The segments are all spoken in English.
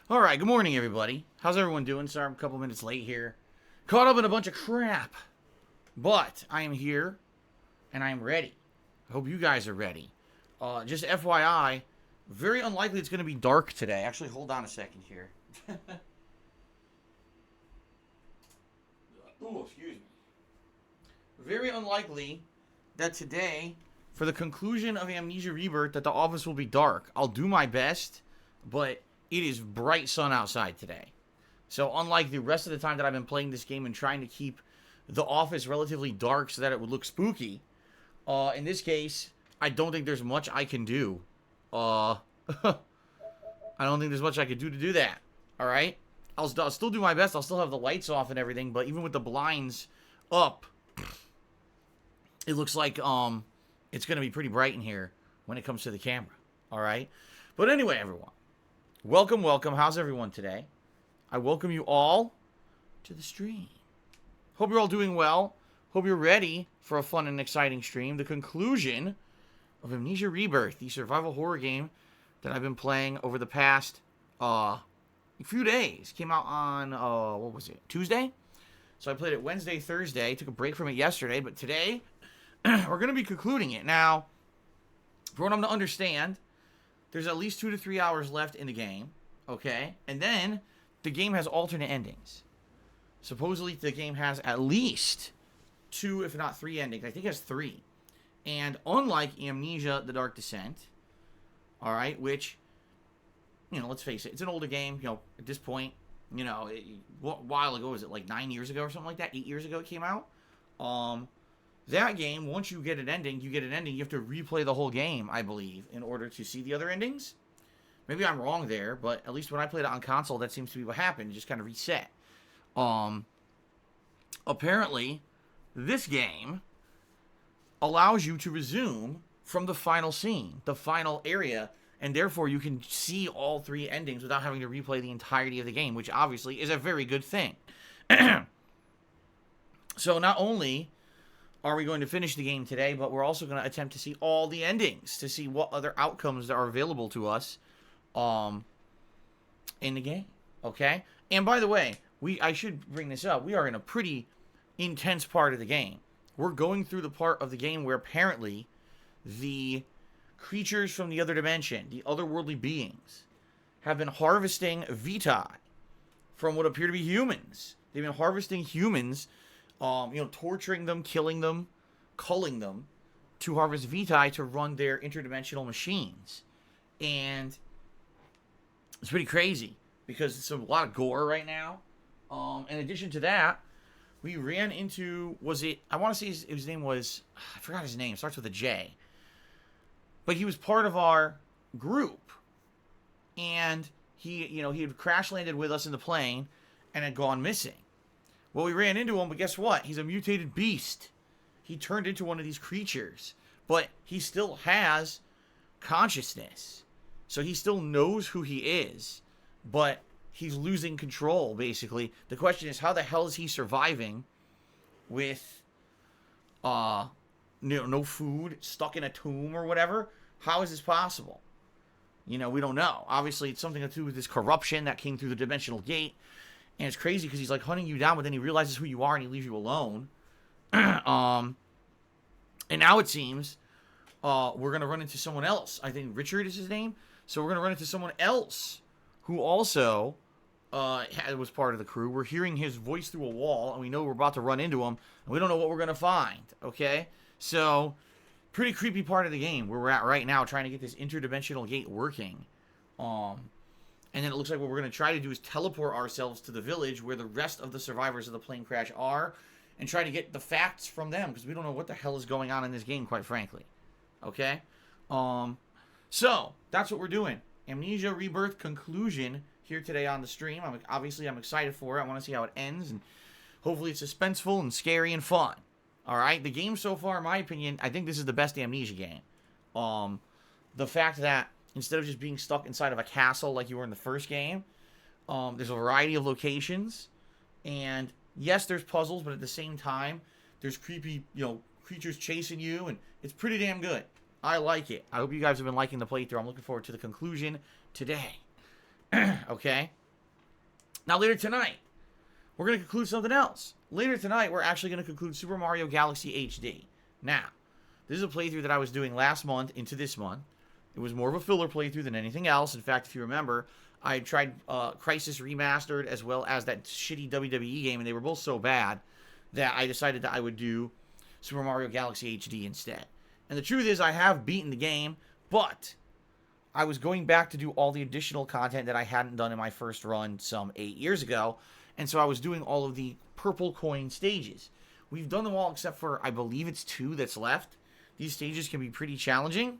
Alright, good morning, everybody. How's everyone doing? Sorry I'm a couple minutes late here. Caught up in a bunch of crap. But I am here, and I am ready. I hope you guys are ready. Just FYI, very unlikely it's going to be dark today. Actually, hold on a second here. Oh, excuse me. Very unlikely that today, for the conclusion of Amnesia Rebirth, that the office will be dark. I'll do my best, but it is bright sun outside today. So unlike the rest of the time that I've been playing this game and trying to keep the office relatively dark so that it would look spooky, in this case, I don't think there's much I can do. I don't think there's much I could do to do that. Alright? I'll still do my best. I'll still have the lights off and everything, but even with the blinds up, it looks like it's going to be pretty bright in here when it comes to the camera. Alright? But anyway, everyone. Welcome, welcome. How's everyone today? I welcome you all to the stream. Hope you're all doing well. Hope you're ready for a fun and exciting stream. The conclusion of Amnesia Rebirth, the survival horror game that I've been playing over the past few days. Came out on, what was it, Tuesday? So I played it Wednesday, Thursday. Took a break from it yesterday, but today we're going to be concluding it. Now, for what I'm to understand, there's at least 2 to 3 hours left in the game, okay? And then the game has alternate endings. Supposedly the game has at least 2, if not 3 endings. I think it has 3. And unlike Amnesia: The Dark Descent, all right, which, you know, let's face it, it's an older game, you know, at this point, you know, a while ago, was it like 9 years ago or something like that? 8 years ago it came out? That game, once you get an ending, you have to replay the whole game, I believe, in order to see the other endings. Maybe I'm wrong there, but at least when I played it on console, that seems to be what happened. It just kind of reset. Apparently, this game allows you to resume from the final scene, the final area, and therefore you can see all 3 endings without having to replay the entirety of the game, which obviously is a very good thing. So not only are we going to finish the game today, but we're also going to attempt to see all the endings, to see what other outcomes are available to us in the game, okay? And by the way, I should bring this up. We are in a pretty intense part of the game. We're going through the part of the game where apparently the creatures from the other dimension, the otherworldly beings, have been harvesting vitae from what appear to be humans. They've been harvesting humans, torturing them, killing them, culling them to harvest vitae to run their interdimensional machines. And it's pretty crazy because it's a lot of gore right now. In addition to that, we ran into, I want to say his name was, I forgot his name, starts with a J. But he was part of our group. And he had crash landed with us in the plane and had gone missing. Well, we ran into him, but guess what? He's a mutated beast. He turned into one of these creatures. But he still has consciousness. So he still knows who he is. But he's losing control, basically. The question is, how the hell is he surviving with no food, stuck in a tomb or whatever? How is this possible? We don't know. Obviously, it's something to do with this corruption that came through the dimensional gate. And it's crazy because he's like hunting you down, but then he realizes who you are and he leaves you alone. And now it seems we're going to run into someone else. I think Richard is his name. So we're going to run into someone else who also was part of the crew. We're hearing his voice through a wall, and we know we're about to run into him, and we don't know what we're going to find, okay? So, pretty creepy part of the game where we're at right now, trying to get this interdimensional gate working. And then it looks like what we're going to try to do is teleport ourselves to the village where the rest of the survivors of the plane crash are, and try to get the facts from them, because we don't know what the hell is going on in this game, quite frankly. Okay? So, that's what we're doing. Amnesia Rebirth conclusion here today on the stream. I'm excited for it. I want to see how it ends, and hopefully it's suspenseful and scary and fun. Alright? The game so far, in my opinion, I think this is the best Amnesia game. The fact that instead of just being stuck inside of a castle like you were in the first game, there's a variety of locations. And yes, there's puzzles, but at the same time, there's creepy, creatures chasing you, and it's pretty damn good. I like it. I hope you guys have been liking the playthrough. I'm looking forward to the conclusion today. Okay? Now, later tonight, we're going to conclude something else. Later tonight, we're actually going to conclude Super Mario Galaxy HD. Now, this is a playthrough that I was doing last month into this month. It was more of a filler playthrough than anything else. In fact, if you remember, I tried Crisis Remastered as well as that shitty WWE game, and they were both so bad that I decided that I would do Super Mario Galaxy HD instead. And the truth is, I have beaten the game, but I was going back to do all the additional content that I hadn't done in my first run some 8 years ago, and so I was doing all of the purple coin stages. We've done them all except for, I believe it's 2 that's left. These stages can be pretty challenging,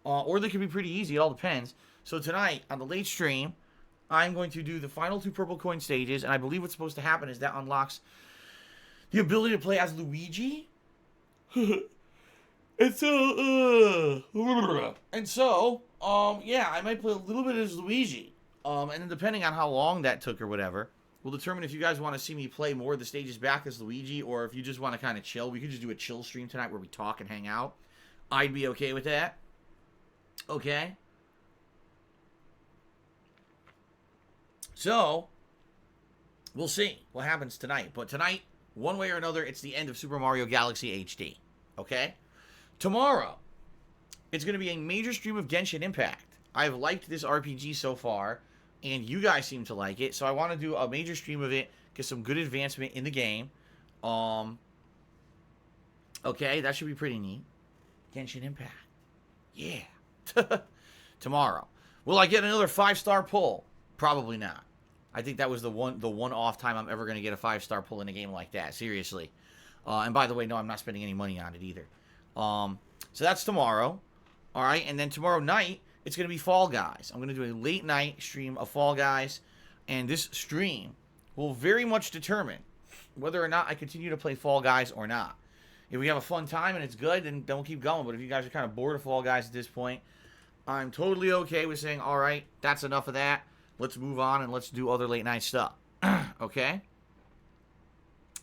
or they can be pretty easy. It all depends. So tonight, on the late stream, I'm going to do the final 2 purple coin stages, and I believe what's supposed to happen is that unlocks the ability to play as Luigi. And so, yeah, I might play a little bit as Luigi. And then depending on how long that took or whatever, will determine if you guys want to see me play more of the stages back as Luigi, or if you just want to kind of chill. We could just do a chill stream tonight where we talk and hang out. I'd be okay with that. Okay? So, we'll see what happens tonight. But tonight, one way or another, it's the end of Super Mario Galaxy HD. Okay? Tomorrow, it's going to be a major stream of Genshin Impact. I've liked this RPG so far, and you guys seem to like it, so I want to do a major stream of it, get some good advancement in the game. Okay, that should be pretty neat. Genshin Impact. Yeah. Tomorrow. Will I get another 5-star pull? Probably not. I think that was the one off time I'm ever going to get a 5-star pull in a game like that. Seriously. And by the way, no, I'm not spending any money on it either. So that's tomorrow. All right, and then tomorrow night, it's going to be Fall Guys. I'm going to do a late night stream of Fall Guys, and this stream will very much determine whether or not I continue to play Fall Guys or not. If we have a fun time and it's good, then we'll keep going. But if you guys are kind of bored of Fall Guys at this point, I'm totally okay with saying, all right, that's enough of that. Let's move on and let's do other late night stuff. Okay?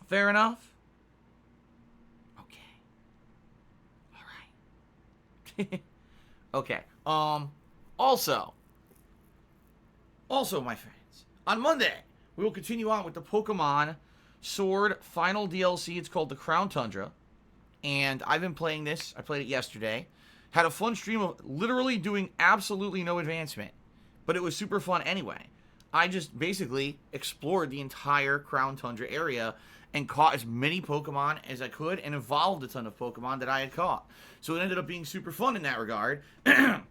Fair enough? Okay. All right. Okay. Also, my friends, on Monday, we will continue on with the Pokemon Sword final DLC. It's called the Crown Tundra. And I've been playing this. I played it yesterday. Had a fun stream of literally doing absolutely no advancement. But it was super fun anyway. I just basically explored the entire Crown Tundra area and caught as many Pokemon as I could and evolved a ton of Pokemon that I had caught. So it ended up being super fun in that regard. I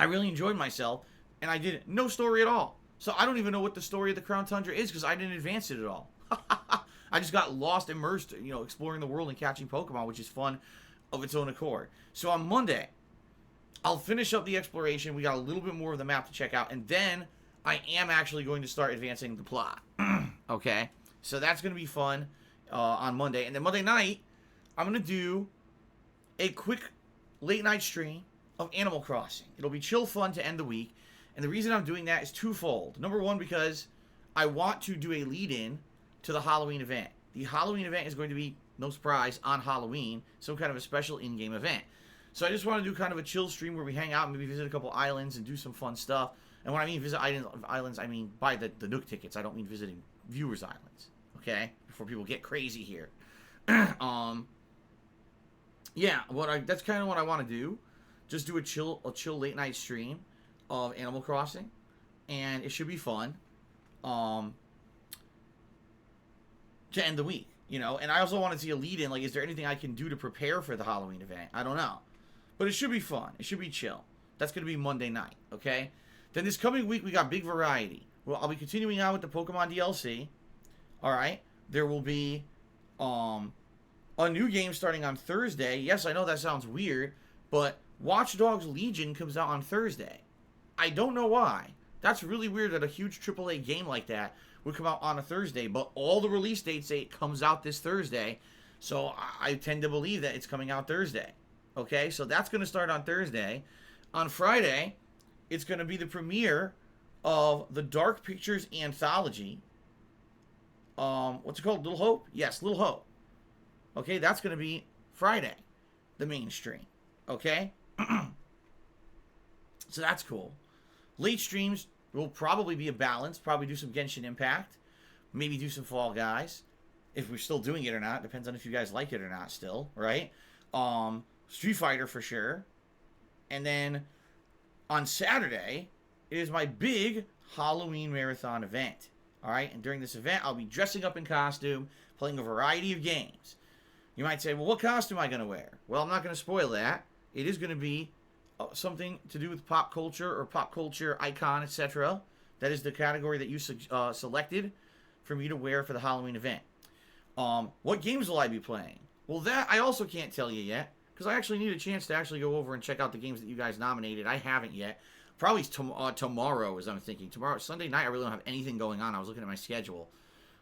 really enjoyed myself, and I did no story at all. So I don't even know what the story of the Crown Tundra is because I didn't advance it at all. I just got lost, immersed, exploring the world and catching Pokemon, which is fun of its own accord. So on Monday, I'll finish up the exploration. We got a little bit more of the map to check out, and then I am actually going to start advancing the plot. Okay? So that's going to be fun on Monday. And then Monday night, I'm going to do a quick late night stream of Animal Crossing. It'll be chill fun to end the week. And the reason I'm doing that is twofold. Number one, because I want to do a lead-in to the Halloween event. The Halloween event is going to be, no surprise, on Halloween. Some kind of a special in-game event. So I just want to do kind of a chill stream where we hang out and maybe visit a couple islands and do some fun stuff. And when I mean visit islands, I mean buy the Nook tickets. I don't mean visiting viewers' islands. Okay? Before people get crazy here. Yeah, that's kind of what I want to do. Just do a chill late night stream of Animal Crossing, and it should be fun. To end the week, And I also want to see a lead-in. Like, is there anything I can do to prepare for the Halloween event? I don't know, but it should be fun. It should be chill. That's gonna be Monday night. Okay. Then this coming week we got big variety. Well, I'll be continuing on with the Pokemon DLC. All right. There will be a new game starting on Thursday. Yes, I know that sounds weird, but Watch Dogs Legion comes out on Thursday. I don't know why. That's really weird that a huge AAA game like that would come out on a Thursday, but all the release dates say it comes out this Thursday, so I tend to believe that it's coming out Thursday. Okay, so that's going to start on Thursday. On Friday, it's going to be the premiere of the Dark Pictures Anthology. What's it called? Little Hope? Yes, Little Hope. Okay, that's going to be Friday, the main stream. Okay? So that's cool. Late streams It will probably be a balance. Probably do some Genshin Impact. Maybe do some Fall Guys. If we're still doing it or not. Depends on if you guys like it or not still, right? Street Fighter for sure. And then on Saturday, it is my big Halloween marathon event. Alright? And during this event, I'll be dressing up in costume, playing a variety of games. You might say, well, what costume am I going to wear? Well, I'm not going to spoil that. It is going to be something to do with pop culture or pop culture icon, etc. That is the category that you selected for me to wear for the Halloween event. What games will I be playing? Well, that I also can't tell you yet, because I actually need a chance to actually go over and check out the games that you guys nominated. I haven't yet. Probably tomorrow, as I'm thinking. Tomorrow, Sunday night, I really don't have anything going on. I was looking at my schedule,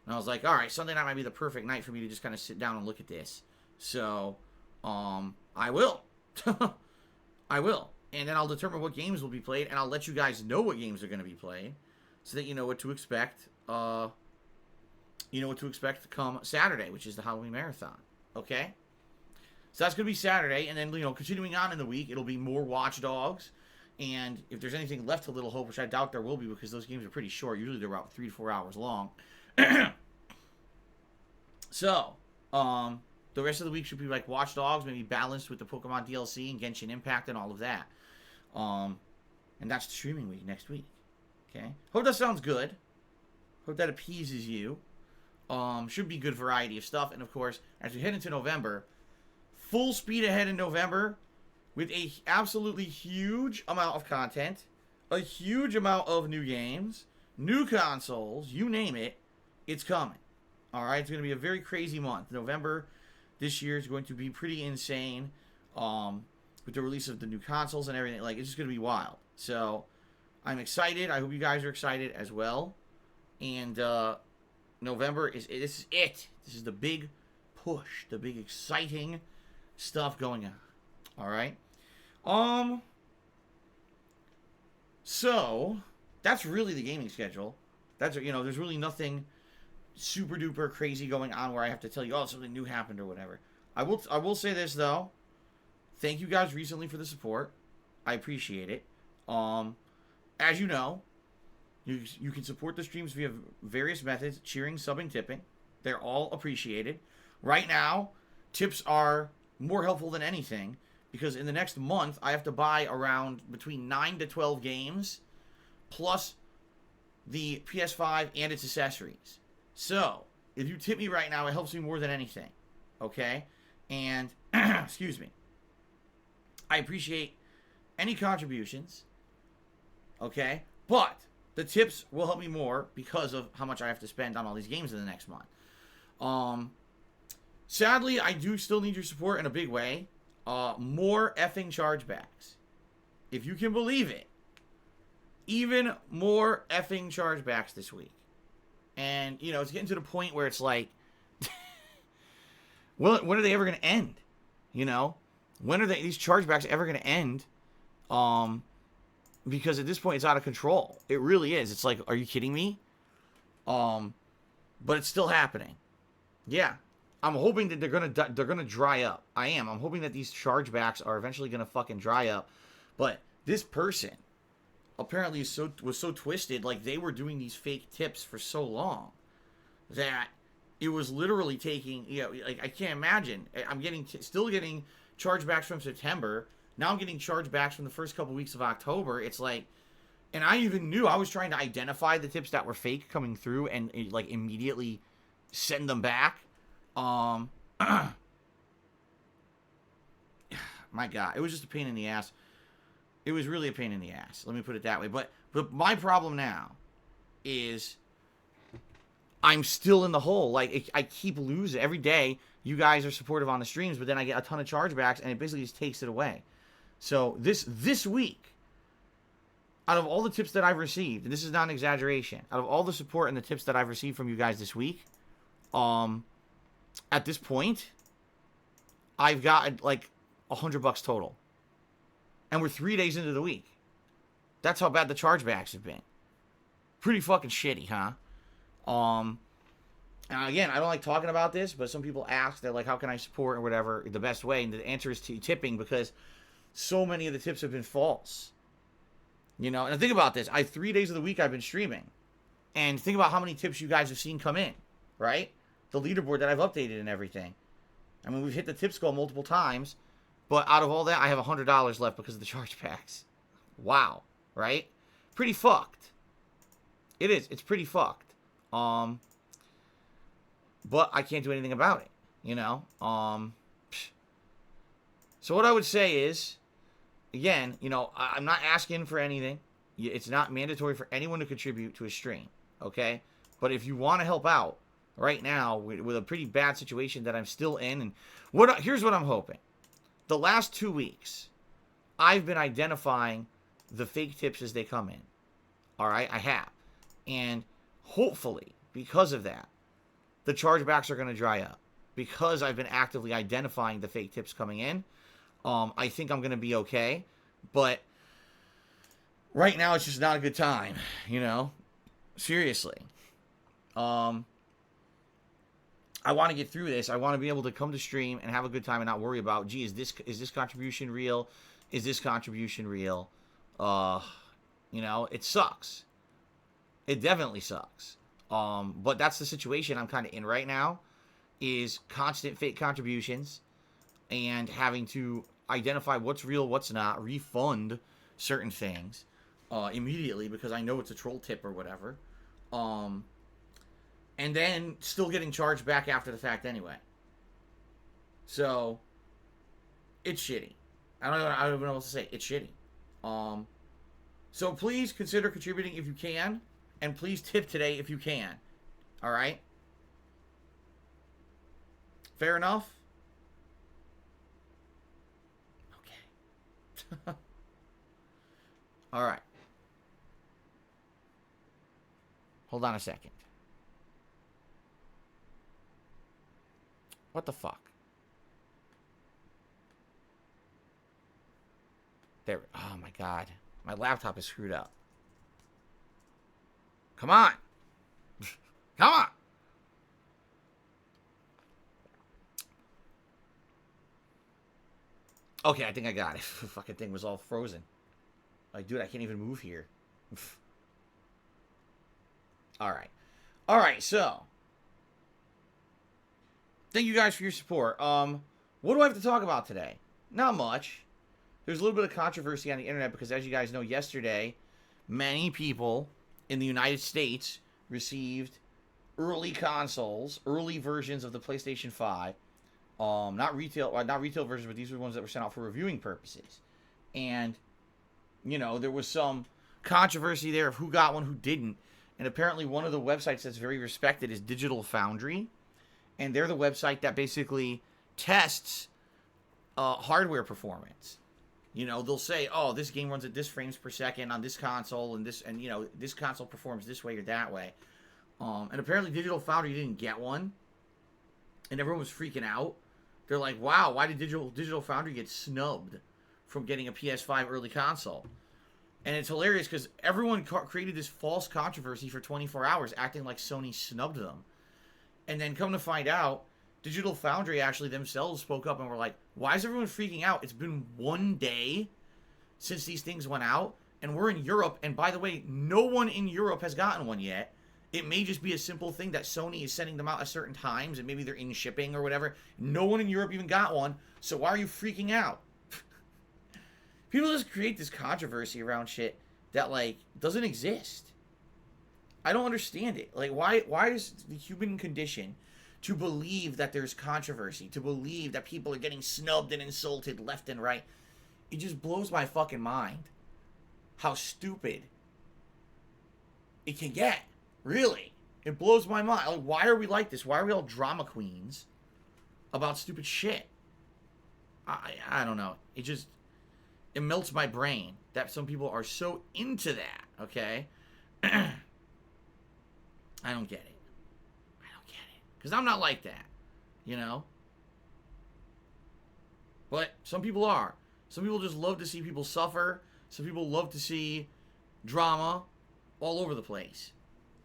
and I was like, all right, Sunday night might be the perfect night for me to just kind of sit down and look at this. So, I will. I will. And then I'll determine what games will be played, and I'll let you guys know what games are going to be played, so that you know what to expect. You know what to expect come Saturday, which is the Halloween Marathon. Okay? So that's going to be Saturday, and then, you know, continuing on in the week, it'll be more Watch Dogs, and if there's anything left to Little Hope, which I doubt there will be because those games are pretty short. Usually they're about 3 to 4 hours long. So, the rest of the week should be like Watch Dogs, maybe balanced with the Pokemon DLC and Genshin Impact and all of that. And that's the streaming week next week. Okay? Hope that sounds good. Hope that appeases you. Should be good variety of stuff. And of course, as we head into November, full speed ahead in November with a absolutely huge amount of content, a huge amount of new games, new consoles, you name it, it's coming. Alright, it's going to be a very crazy month. November this year is going to be pretty insane with the release of the new consoles and everything. Like, it's just going to be wild. So, I'm excited. I hope you guys are excited as well. And November this is it. This is the big push, the big exciting stuff going on. All right. So that's really the gaming schedule. That's, you know, there's really nothing super duper crazy going on where I have to tell you, oh, something new happened or whatever. I will say this though. Thank you guys recently for the support. I appreciate it. As you know, you can support the streams via various methods: cheering, subbing, tipping. They're all appreciated. Right now, tips are more helpful than anything because in the next month, I have to buy around between 9 to 12 games plus the PS5 and its accessories. So, if you tip me right now, it helps me more than anything. Okay? And, excuse me. I appreciate any contributions. Okay? But the tips will help me more because of how much I have to spend on all these games in the next month. Sadly, I do still need your support in a big way. More effing chargebacks. If you can believe it. Even more effing chargebacks this week. And, you know, it's getting to the point where it's like, well, when are they ever going to end? You know? When are these chargebacks ever going to end? Because at this point, it's out of control. It really is. It's like, are you kidding me? But it's still happening. Yeah. I'm hoping that they're gonna dry up. I am. I'm hoping that these chargebacks are eventually gonna fucking dry up. But this person apparently was so twisted. Like, they were doing these fake tips for so long that it was literally taking, you know, like, I can't imagine. I'm still getting chargebacks from September. Now I'm getting chargebacks from the first couple weeks of October. It's like, and I even knew I was trying to identify the tips that were fake coming through and like immediately send them back. My God, it was just a pain in the ass. It was really a pain in the ass. Let me put it that way. But my problem now is I'm still in the hole. Like, I keep losing every day. You guys are supportive on the streams, but then I get a ton of chargebacks, and it basically just takes it away. So this week, out of all the tips that I've received, and this is not an exaggeration, out of all the support and the tips that I've received from you guys this week, at this point, I've got like $100 total. And we're 3 days into the week. That's how bad the chargebacks have been. Pretty fucking shitty, huh? And again, I don't like talking about this, but some people ask, they're like, how can I support or whatever the best way? And the answer is to tipping, because so many of the tips have been false. You know, and think about this. 3 days of the week I've been streaming. And think about how many tips you guys have seen come in, right? The leaderboard that I've updated and everything. I mean, we've hit the tips goal multiple times, but out of all that, I have $100 left because of the charge packs. Wow, right? Pretty fucked. It is. It's pretty fucked. But I can't do anything about it, you know? So what I would say is, again, you know, I'm not asking for anything. It's not mandatory for anyone to contribute to a stream, okay? But if you want to help out right now with a pretty bad situation that I'm still in, and here's what I'm hoping. The last 2 weeks, I've been identifying the fake tips as they come in. All right? I have. And hopefully, because of that, the chargebacks are going to dry up. Because I've been actively identifying the fake tips coming in, I think I'm going to be okay. But right now, it's just not a good time, you know? Seriously. I want to get through this. I want to be able to come to stream and have a good time and not worry about, gee, is this contribution real? Is this contribution real? You know, it sucks. It definitely sucks. But that's the situation I'm kind of in right now, is constant fake contributions and having to identify what's real, what's not, refund certain things immediately because I know it's a troll tip or whatever. And then still getting charged back after the fact anyway. So, it's shitty. I don't even know what to say. It's shitty. So please consider contributing if you can. And please tip today if you can. Alright? Fair enough? Okay. Alright. Hold on a second. What the fuck? There. Oh my god. My laptop is screwed up. Come on. Come on. Okay, I think I got it. The fucking thing was all frozen. Like, dude, I can't even move here. Alright. Alright, so. Thank you guys for your support. What do I have to talk about today? Not much. There's a little bit of controversy on the internet because, as you guys know, yesterday, many people in the United States received early consoles, early versions of the PlayStation 5. Not retail versions, but these were ones that were sent out for reviewing purposes. And, you know, there was some controversy there of who got one, who didn't. And apparently one of the websites that's very respected is Digital Foundry. And they're the website that basically tests hardware performance. You know, they'll say, oh, this game runs at this frames per second on this console, and you know, this console performs this way or that way. And apparently Digital Foundry didn't get one. And everyone was freaking out. They're like, wow, why did Digital Foundry get snubbed from getting a PS5 early console? And it's hilarious because everyone created this false controversy for 24 hours, acting like Sony snubbed them. And then come to find out, Digital Foundry actually themselves spoke up and were like, why is everyone freaking out? It's been 1 day since these things went out, and we're in Europe, and by the way, no one in Europe has gotten one yet. It may just be a simple thing that Sony is sending them out at certain times, and maybe they're in shipping or whatever. No one in Europe even got one, so why are you freaking out? People just create this controversy around shit that, like, doesn't exist. I don't understand it. Like, why is the human condition to believe that there's controversy, to believe that people are getting snubbed and insulted left and right? It just blows my fucking mind how stupid it can get. Really. It blows my mind. Like, why are we like this? Why are we all drama queens about stupid shit? I don't know. It melts my brain that some people are so into that, okay? I don't get it. Because I'm not like that, you know? But some people are. Some people just love to see people suffer. Some people love to see drama all over the place.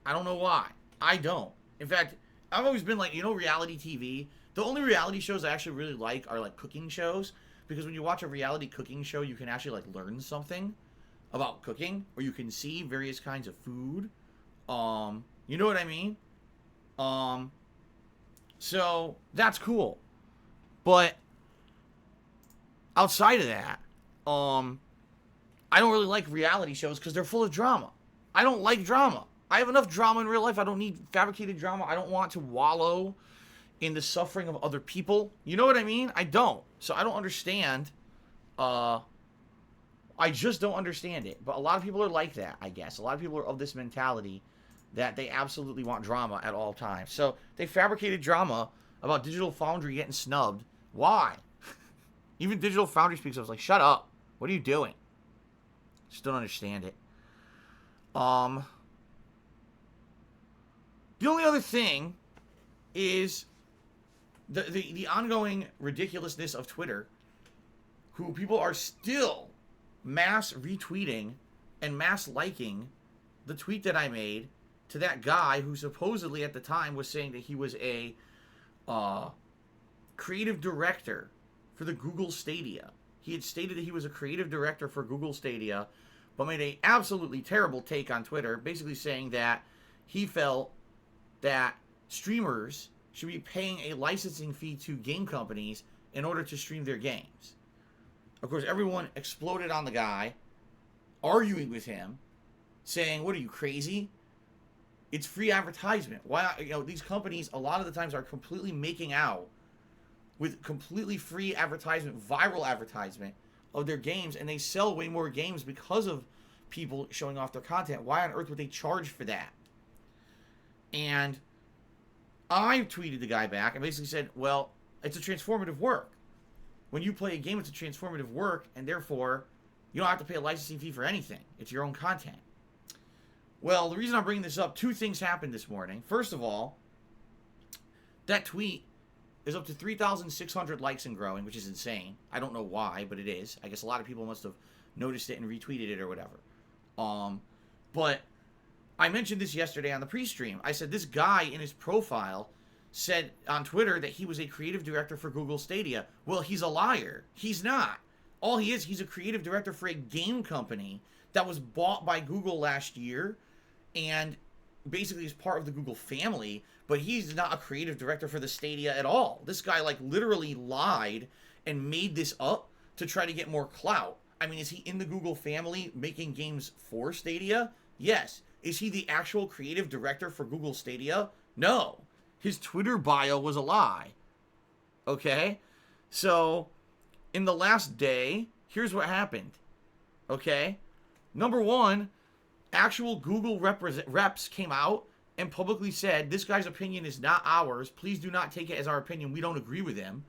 I don't know why. I don't. In fact, I've always been like, you know, reality TV? The only reality shows I actually really like are like cooking shows. Because when you watch a reality cooking show, you can actually like learn something. about cooking, or you can see various kinds of food. You know what I mean? So that's cool. But outside of that, I don't really like reality shows because they're full of drama. I don't like drama. I have enough drama in real life. I don't need fabricated drama. I don't want to wallow in the suffering of other people. You know what I mean? I don't. So I don't understand. I just don't understand it. But a lot of people are like that, I guess. A lot of people are of this mentality that they absolutely want drama at all times. So they fabricated drama about Digital Foundry getting snubbed. Why? Even Digital Foundry speaks up. It's like, shut up. What are you doing? Just don't understand it. The only other thing is the ongoing ridiculousness of Twitter, who people are still mass retweeting and mass liking the tweet that I made to that guy who supposedly at the time was saying that he was a creative director for the Google Stadia. He had stated that he was a creative director for Google Stadia, but made an absolutely terrible take on Twitter, basically saying that he felt that streamers should be paying a licensing fee to game companies in order to stream their games. Of course, everyone exploded on the guy, arguing with him, saying, what are you, crazy? It's free advertisement. Why, these companies a lot of the times are completely making out with completely free advertisement, viral advertisement of their games, and they sell way more games because of people showing off their content. Why on earth would they charge for that? And I tweeted the guy back and basically said, well, it's a transformative work. When you play a game, it's a transformative work, and therefore, you don't have to pay a licensing fee for anything. It's your own content. Well, the reason I'm bringing this up, two things happened this morning. First of all, that tweet is up to 3,600 likes and growing, which is insane. I don't know why, but it is. I guess a lot of people must have noticed it and retweeted it or whatever. But I mentioned this yesterday on the pre-stream. I said this guy in his profile said on Twitter that he was a creative director for Google Stadia. Well, he's a liar. He's not. All he is, he's a creative director for a game company that was bought by Google last year and basically is part of the Google family, but he's not a creative director for the Stadia at all. This guy, like, literally lied and made this up to try to get more clout. I mean, is he in the Google family making games for Stadia? Yes. Is he the actual creative director for Google Stadia? No. His Twitter bio was a lie. Okay? So, in the last day, here's what happened. Okay? Number one, actual Google reps came out and publicly said, this guy's opinion is not ours. Please do not take it as our opinion. We don't agree with him.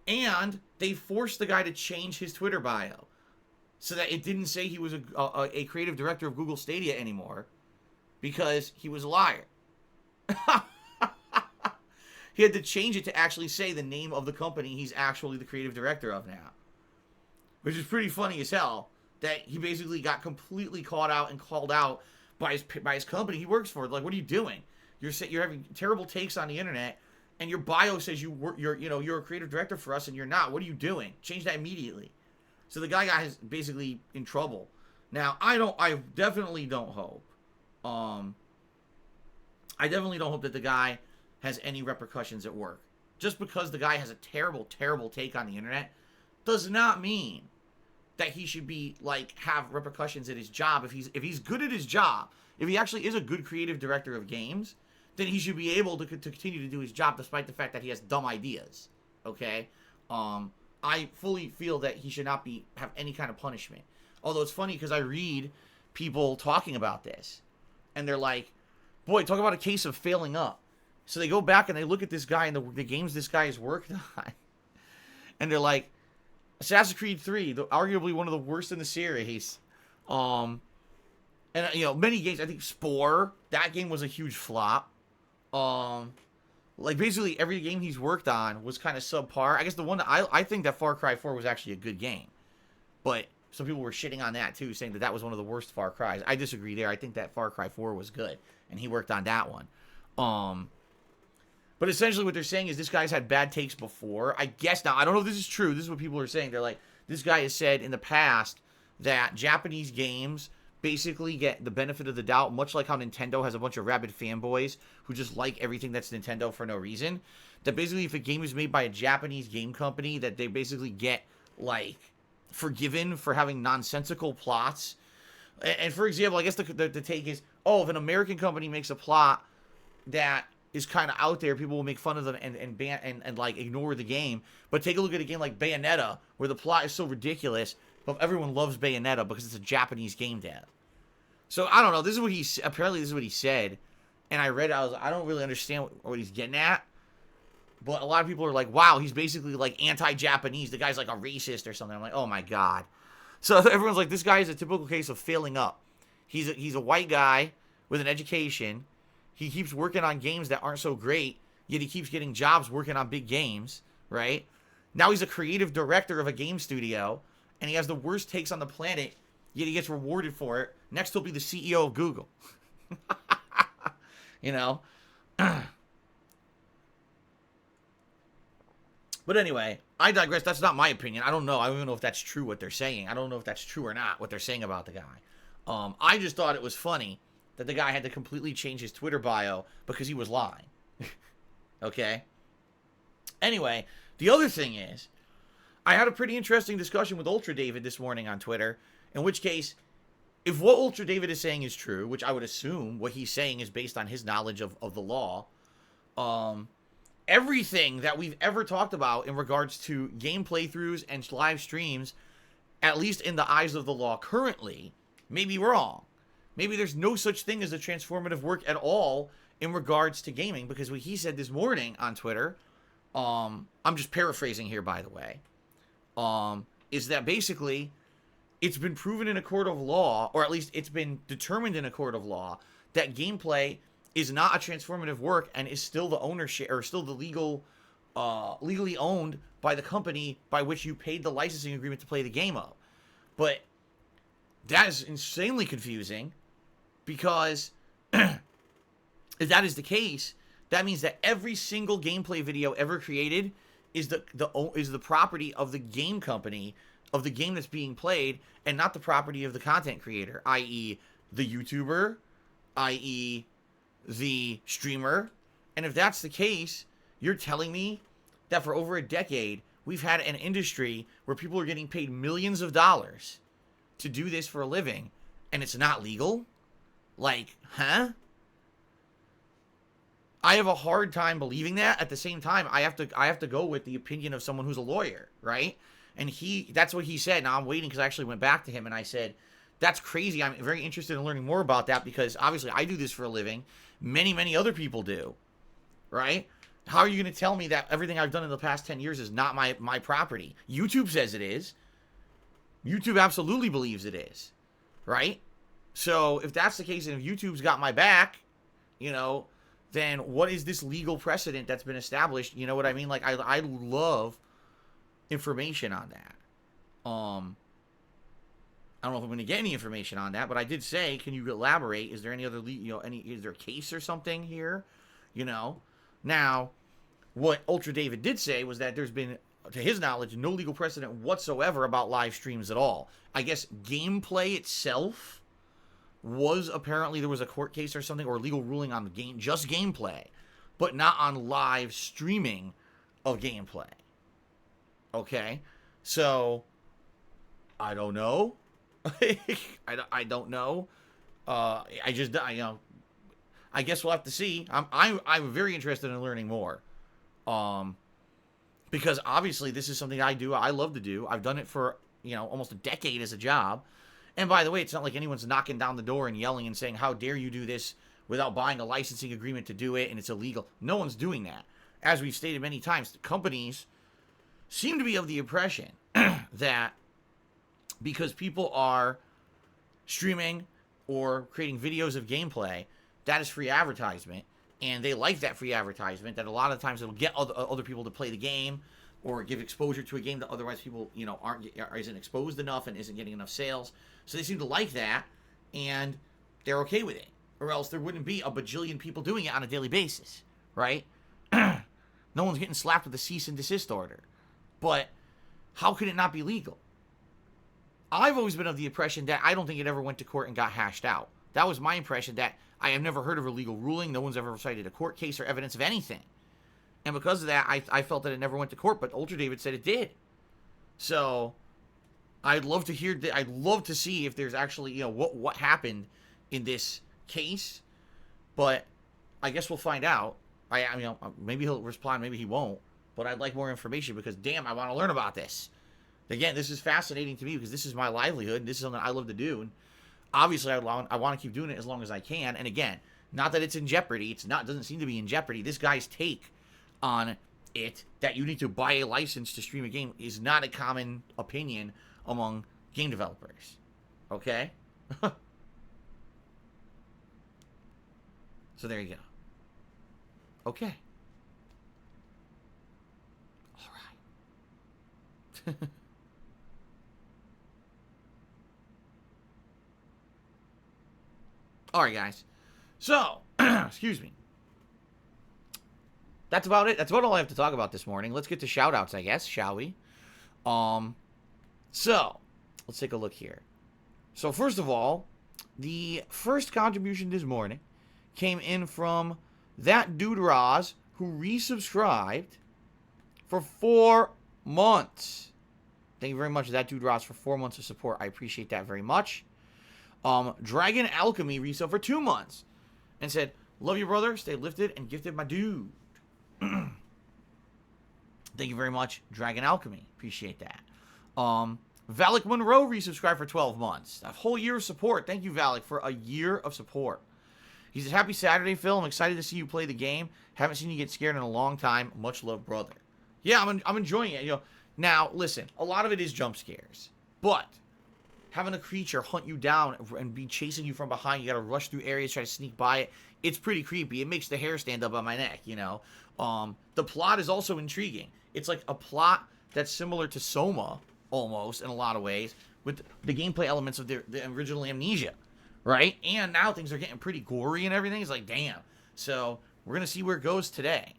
And they forced the guy to change his Twitter bio so that it didn't say he was a creative director of Google Stadia anymore because he was a liar. He had to change it to actually say the name of the company he's actually the creative director of now. Which is pretty funny as hell, that he basically got completely caught out and called out by his company he works for. Like, what are you doing? You're having terrible takes on the internet, and your bio says you're a creative director for us, and you're not. What are you doing? Change that immediately. So the guy got basically in trouble. Now, I definitely don't hope. I definitely don't hope that the guy has any repercussions at work. Just because the guy has a terrible, terrible take on the internet does not mean that he should be, like, have repercussions at his job. If he's good at his job, if he actually is a good creative director of games, then he should be able to continue to do his job despite the fact that he has dumb ideas. Okay? I fully feel that he should not have any kind of punishment. Although it's funny because I read people talking about this, and they're like, boy, talk about a case of failing up. So they go back and they look at this guy and the games this guy has worked on, and they're like, Assassin's Creed 3, arguably one of the worst in the series. And, many games, I think Spore, that game was a huge flop. Like, basically every game he's worked on was kind of subpar. I guess the one that I think that Far Cry 4 was actually a good game. But some people were shitting on that, too, saying that was one of the worst Far Cries. I disagree there. I think that Far Cry 4 was good, and he worked on that one. But essentially what they're saying is this guy's had bad takes before. I guess now, I don't know if this is true. This is what people are saying. They're like, this guy has said in the past that Japanese games basically get the benefit of the doubt, much like how Nintendo has a bunch of rabid fanboys who just like everything that's Nintendo for no reason. That basically, if a game is made by a Japanese game company, that they basically get, like, forgiven for having nonsensical plots. And for example, I guess the take is, oh, if an American company makes a plot that is kind of out there, people will make fun of them and like ignore the game. But take a look at a game like Bayonetta, where the plot is so ridiculous, but everyone loves Bayonetta because it's a Japanese game dev. So I don't know. This is what apparently this is what he said, and I read it. I don't really understand what he's getting at. But a lot of people are like, wow, he's basically like anti-Japanese. The guy's like a racist or something. I'm like, oh my God. So everyone's like, this guy is a typical case of failing up. He's a white guy with an education. He keeps working on games that aren't so great, yet he keeps getting jobs working on big games, right? Now he's a creative director of a game studio, and he has the worst takes on the planet, yet he gets rewarded for it. Next, he'll be the CEO of Google. You know? But anyway, I digress. That's not my opinion. I don't know. I don't even know if that's true what they're saying. I don't know if that's true or not, what they're saying about the guy. I just thought it was funny that the guy had to completely change his Twitter bio because he was lying. Okay? Anyway, the other thing is, I had a pretty interesting discussion with Ultra David this morning on Twitter, in which case, if what Ultra David is saying is true, which I would assume what he's saying is based on his knowledge of the law, everything that we've ever talked about in regards to game playthroughs and live streams, at least in the eyes of the law currently, may be wrong. Maybe there's no such thing as a transformative work at all in regards to gaming, because what he said this morning on Twitter, I'm just paraphrasing here, by the way, is that basically it's been proven in a court of law, or at least it's been determined in a court of law, that gameplay is not a transformative work and is still the ownership, or still the legally owned by the company by which you paid the licensing agreement to play the game of. But that is insanely confusing, because if that is the case, that means that every single gameplay video ever created is the property of the game company, of the game that's being played, and not the property of the content creator, i.e. the YouTuber, i.e. the streamer. And if that's the case, you're telling me that for over a decade, we've had an industry where people are getting paid millions of dollars to do this for a living, and it's not legal? Like, huh? I have a hard time believing that. At the same time, I have to go with the opinion of someone who's a lawyer, right? And that's what he said. Now I'm waiting, because I actually went back to him and I said, that's crazy. I'm very interested in learning more about that, because obviously I do this for a living. Many, many other people do, right? How are you going to tell me that everything I've done in the past 10 years is not my property? YouTube says it is. YouTube absolutely believes it is, right? So if that's the case, and if YouTube's got my back, then what is this legal precedent that's been established? You know what I mean? Like, I love information on that. I don't know if I'm going to get any information on that, but I did say, can you elaborate? Is there any other, is there a case or something here? Now, what Ultra David did say was that there's been, to his knowledge, no legal precedent whatsoever about live streams at all. I guess gameplay itself was, apparently there was a court case or something, or a legal ruling on the just gameplay, but not on live streaming of gameplay. Okay? So, I don't know. I don't know. I guess we'll have to see. I'm very interested in learning more. Because obviously this is something I love to do. I've done it for, almost a decade as a job. And by the way, it's not like anyone's knocking down the door and yelling and saying, how dare you do this without buying a licensing agreement to do it, and it's illegal. No one's doing that. As we've stated many times, companies seem to be of the impression that because people are streaming or creating videos of gameplay, that is free advertisement, and they like that free advertisement, that a lot of times it'll get other people to play the game, or give exposure to a game that otherwise people, isn't exposed enough and isn't getting enough sales. So they seem to like that, and they're okay with it, or else there wouldn't be a bajillion people doing it on a daily basis, right? No one's getting slapped with a cease and desist order. But how could it not be legal? I've always been of the impression that I don't think it ever went to court and got hashed out. That was my impression, that I have never heard of a legal ruling. No one's ever cited a court case or evidence of anything. And because of that, I felt that it never went to court, but Ultra David said it did. So I'd love to hear, I'd love to see if there's actually, you know, what happened in this case. But I guess we'll find out. I mean, maybe he'll respond, maybe he won't. But I'd like more information because, damn, I want to learn about this. Again, this is fascinating to me because this is my livelihood. And this is something I love to do. And obviously, I want to keep doing it as long as I can. And again, not that it's in jeopardy. It doesn't seem to be in jeopardy. This guy's take on it, that you need to buy a license to stream a game, is not a common opinion among game developers. Okay? So there you go. Okay. All right. All right, guys. So, excuse me. That's about it. That's about all I have to talk about this morning. Let's get to shout-outs, I guess, shall we? So, let's take a look here. So, first of all, the first contribution this morning came in from that dude Roz, who resubscribed for 4 months. Thank you very much, that dude Roz, for 4 months of support. I appreciate that very much. Dragon Alchemy resub for 2 months and said, love you, brother. Stay lifted and gifted, my dude. Thank you very much, Dragon Alchemy. Appreciate that. Valak Monroe resubscribed for 12 months. A whole year of support. Thank you, Valak, for a year of support. He says, happy Saturday, Phil. I'm excited to see you play the game. Haven't seen you get scared in a long time. Much love, brother. Yeah, I'm enjoying it. You know, now, listen, a lot of it is jump scares. But having a creature hunt you down and be chasing you from behind, you got to rush through areas, try to sneak by it. It's pretty creepy. It makes the hair stand up on my neck, you know. The plot is also intriguing. It's like a plot that's similar to Soma, almost, in a lot of ways, with the gameplay elements of the original Amnesia, right? And now things are getting pretty gory and everything. It's like, damn. So, we're going to see where it goes today.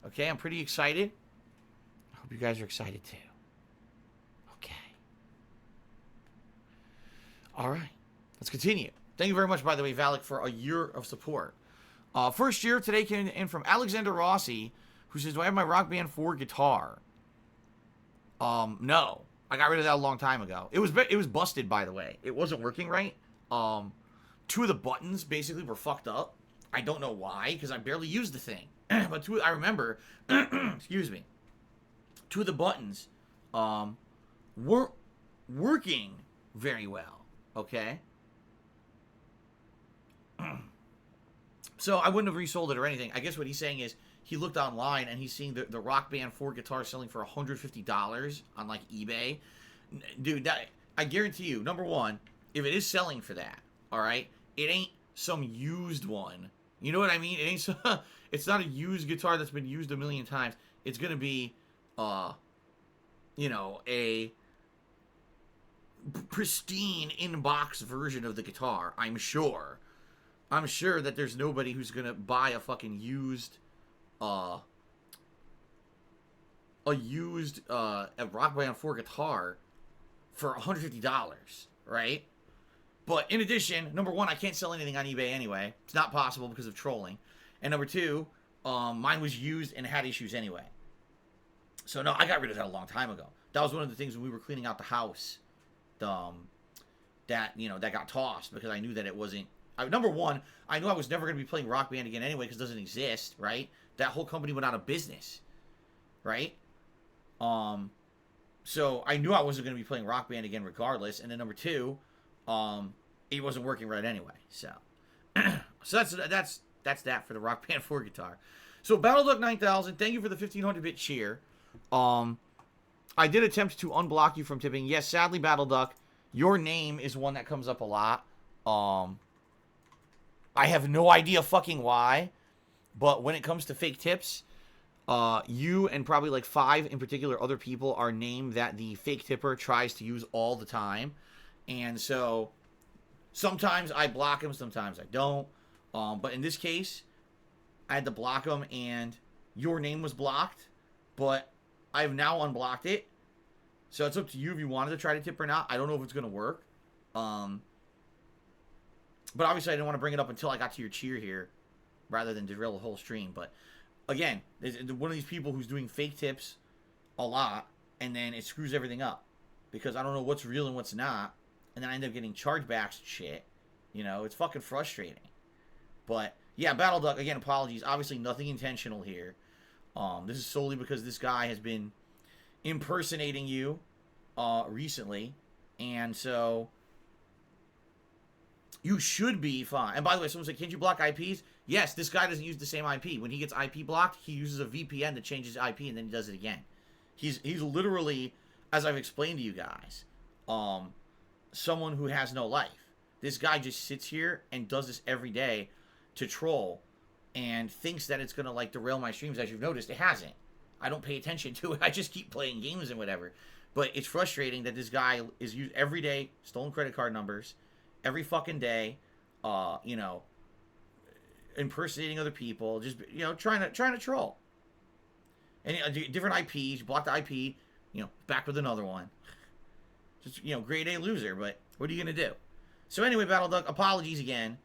Okay, I'm pretty excited. I hope you guys are excited, too. Okay. All right. Let's continue. Thank you very much, by the way, Valak, for a year of support. First year today came in from Alexander Rossi, who says, do I have my Rock Band 4 guitar? No. I got rid of that a long time ago. It was busted, by the way. It wasn't working right. 2 of the buttons basically were fucked up. I don't know why, because I barely used the thing. But I remember, excuse me, 2 of the buttons weren't working very well. Okay? So I wouldn't have resold it or anything. I guess what he's saying is he looked online and he's seeing the Rock Band 4 guitar selling for $150 on like eBay. Dude, I guarantee you, number one, if it is selling for that, all right, it ain't some used one. You know what I mean? It ain't. It's not a used guitar that's been used a million times. It's gonna be, you know, a pristine in-box version of the guitar. I'm sure that there's nobody who's gonna buy a fucking used, a Rock Band 4 guitar for $150, right? But in addition, number one, I can't sell anything on eBay anyway. It's not possible because of trolling. And number two, mine was used and had issues anyway. So no, I got rid of that a long time ago. That was one of the things when we were cleaning out the house, that, you know, that got tossed because I knew that it wasn't. Number one, I knew I was never going to be playing Rock Band again anyway because it doesn't exist, right? That whole company went out of business, right? So I knew I wasn't going to be playing Rock Band again regardless. And then number two, it wasn't working right anyway. So, so that's that for the Rock Band 4 guitar. So BattleDuck 9000, thank you for the 1500-bit cheer. I did attempt to unblock you from tipping. Yes, sadly, BattleDuck, your name is one that comes up a lot. I have no idea fucking why, but when it comes to fake tips, you and probably like 5 in particular other people are named that the fake tipper tries to use all the time. And so sometimes I block him, sometimes I don't. But in this case, I had to block him and your name was blocked, but I've now unblocked it. So it's up to you if you wanted to try to tip or not. I don't know if it's going to work. But obviously I didn't want to bring it up until I got to your cheer here, rather than derail the whole stream. But again, one of these people who's doing fake tips a lot, and then it screws everything up. Because I don't know what's real and what's not. And then I end up getting chargebacks and shit. You know, it's fucking frustrating. But, yeah, Battle Duck, again, apologies. Obviously, nothing intentional here. This is solely because this guy has been impersonating you recently. And so, you should be fine. And by the way, someone said, can't you block IPs? Yes, this guy doesn't use the same IP. When he gets IP blocked, he uses a VPN to change his IP, and then he does it again. He's literally, as I've explained to you guys, someone who has no life. This guy just sits here and does this every day to troll and thinks that it's going to, like, derail my streams. As you've noticed, it hasn't. I don't pay attention to it. I just keep playing games and whatever. But it's frustrating that this guy is used every day, stolen credit card numbers, every fucking day, you know, impersonating other people, just, you know, trying to troll. And different IPs, blocked the IP, you know, back with another one. Just, you know, grade A loser, but what are you going to do? So anyway, Battle Duck, apologies again.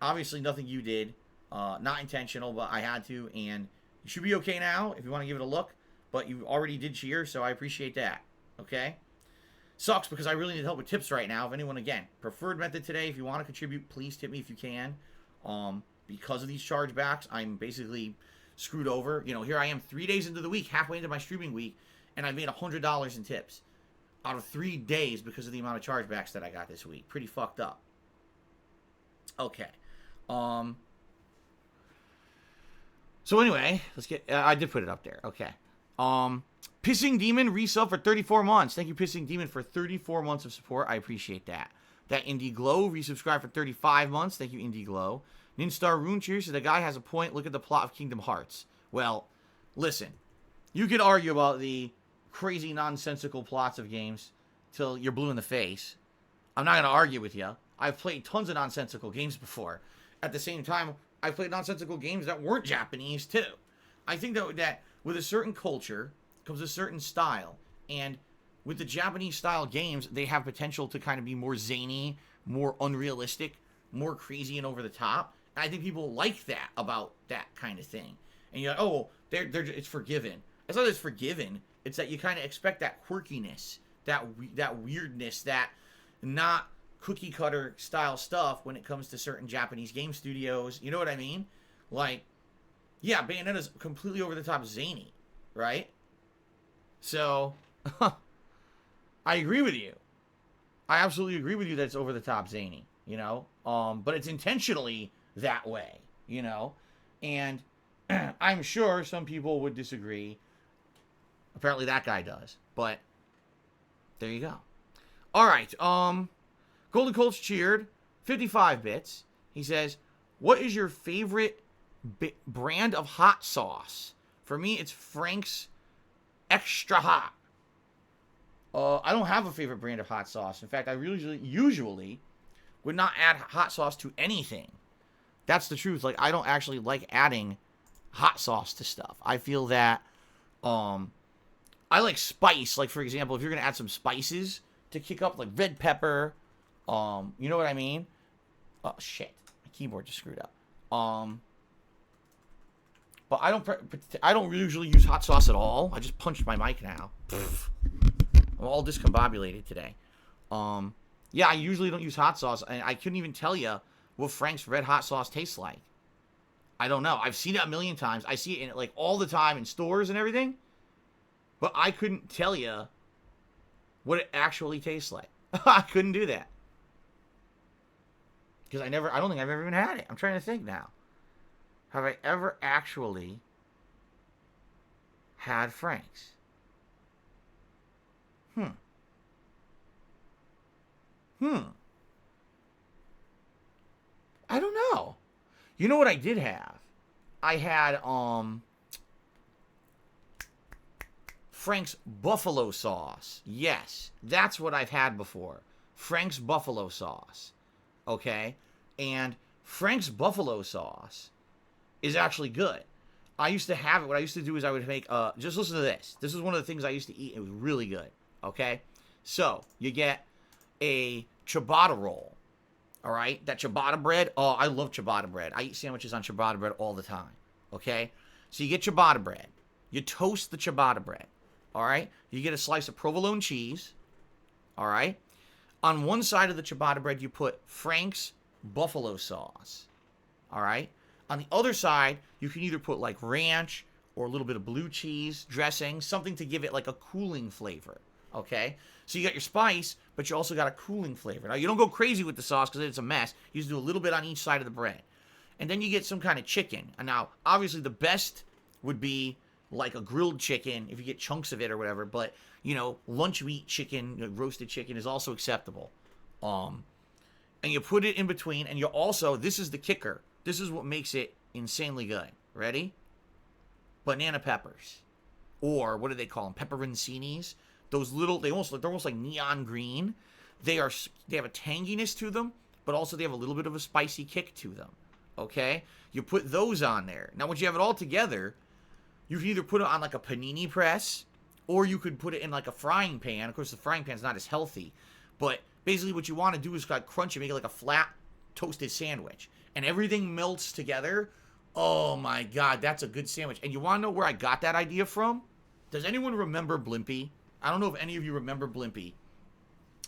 Obviously, nothing you did. Not intentional, but I had to. And you should be okay now if you want to give it a look. But you already did cheer, so I appreciate that. Okay? Sucks because I really need help with tips right now. If anyone, again, preferred method today, if you want to contribute, please tip me if you can. Because of these chargebacks, I'm basically screwed over. You know, here I am 3 days into the week, halfway into my streaming week, and I've made $100 in tips out of 3 days because of the amount of chargebacks that I got this week. Pretty fucked up. Okay. So anyway, let's get... I did put it up there. Okay. Pissing Demon resub for 34 months. Thank you, Pissing Demon, for 34 months of support. I appreciate that. That Indie Glow resubscribed for 35 months. Thank you, Indie Glow. Ninstar Rune Cheers said the guy has a point. Look at the plot of Kingdom Hearts. Well, listen. You could argue about the crazy nonsensical plots of games till you're blue in the face. I'm not going to argue with you. I've played tons of nonsensical games before. At the same time, I've played nonsensical games that weren't Japanese too. I think that with a certain culture comes a certain style, and with the Japanese style games, they have potential to kind of be more zany, more unrealistic, more crazy and over the top. And I think people like that about that kind of thing. And you're like, oh, it's forgiven. It's not that it's forgiven. It's that you kind of expect that quirkiness, that weirdness, that not cookie cutter style stuff when it comes to certain Japanese game studios. You know what I mean? Like, yeah, Bayonetta's completely over the top zany, right? So, I agree with you. I absolutely agree with you that it's over the top zany, you know? But it's intentionally that way, you know? And I'm sure some people would disagree. Apparently that guy does. But there you go. All right. Golden Colts cheered 55 bits. He says, what is your favorite brand of hot sauce? For me, it's Frank's Extra Hot. I don't have a favorite brand of hot sauce. In fact, I usually would not add hot sauce to anything. That's the truth. Like, I don't actually like adding hot sauce to stuff. I feel that I like spice. Like, for example, if you're going to add some spices to kick up, like red pepper, you know what I mean? Oh, shit. My keyboard just screwed up. But I don't usually use hot sauce at all. I just punched my mic now. I'm all discombobulated today. Yeah, I usually don't use hot sauce, and I couldn't even tell you what Frank's red hot sauce tastes like. I don't know. I've seen it a million times. I see it in like all the time in stores and everything. But I couldn't tell you what it actually tastes like. I couldn't do that. Because I don't think I've ever even had it. I'm trying to think now. Have I ever actually had Frank's? I don't know. You know what I did have? I had, Frank's buffalo sauce. Yes, that's what I've had before. Frank's buffalo sauce. Okay? And Frank's buffalo sauce is actually good. I used to have it. What I used to do is I would make, just listen to this. This is one of the things I used to eat. It was really good. okay? So, you get a ciabatta roll, all right? That ciabatta bread, oh, I love ciabatta bread. I eat sandwiches on ciabatta bread all the time, okay? So you get ciabatta bread. You toast the ciabatta bread, all right? You get a slice of provolone cheese, all right? On one side of the ciabatta bread, you put Frank's buffalo sauce, all right? On the other side, you can either put like ranch or a little bit of blue cheese dressing, something to give it like a cooling flavor, okay? So you got your spice, but you also got a cooling flavor. Now, you don't go crazy with the sauce because it's a mess. You just do a little bit on each side of the bread. And then you get some kind of chicken. And now, obviously, the best would be like a grilled chicken if you get chunks of it or whatever. But, you know, lunch meat chicken, you know, roasted chicken is also acceptable. And you put it in between. And you also, this is the kicker. This is what makes it insanely good. Ready? Banana peppers. Or, what do they call them? Pepperoncinis. Those little, they're almost like neon green. They have a tanginess to them, but also they have a little bit of a spicy kick to them. Okay? You put those on there. Now, once you have it all together, you can either put it on like a panini press, or you could put it in like a frying pan. Of course, the frying pan's not as healthy, but basically what you want to do is kind of crunch it, make it like a flat toasted sandwich, and everything melts together. Oh my God, that's a good sandwich. And you want to know where I got that idea from? Does anyone remember Blimpie? I don't know if any of you remember Blimpie.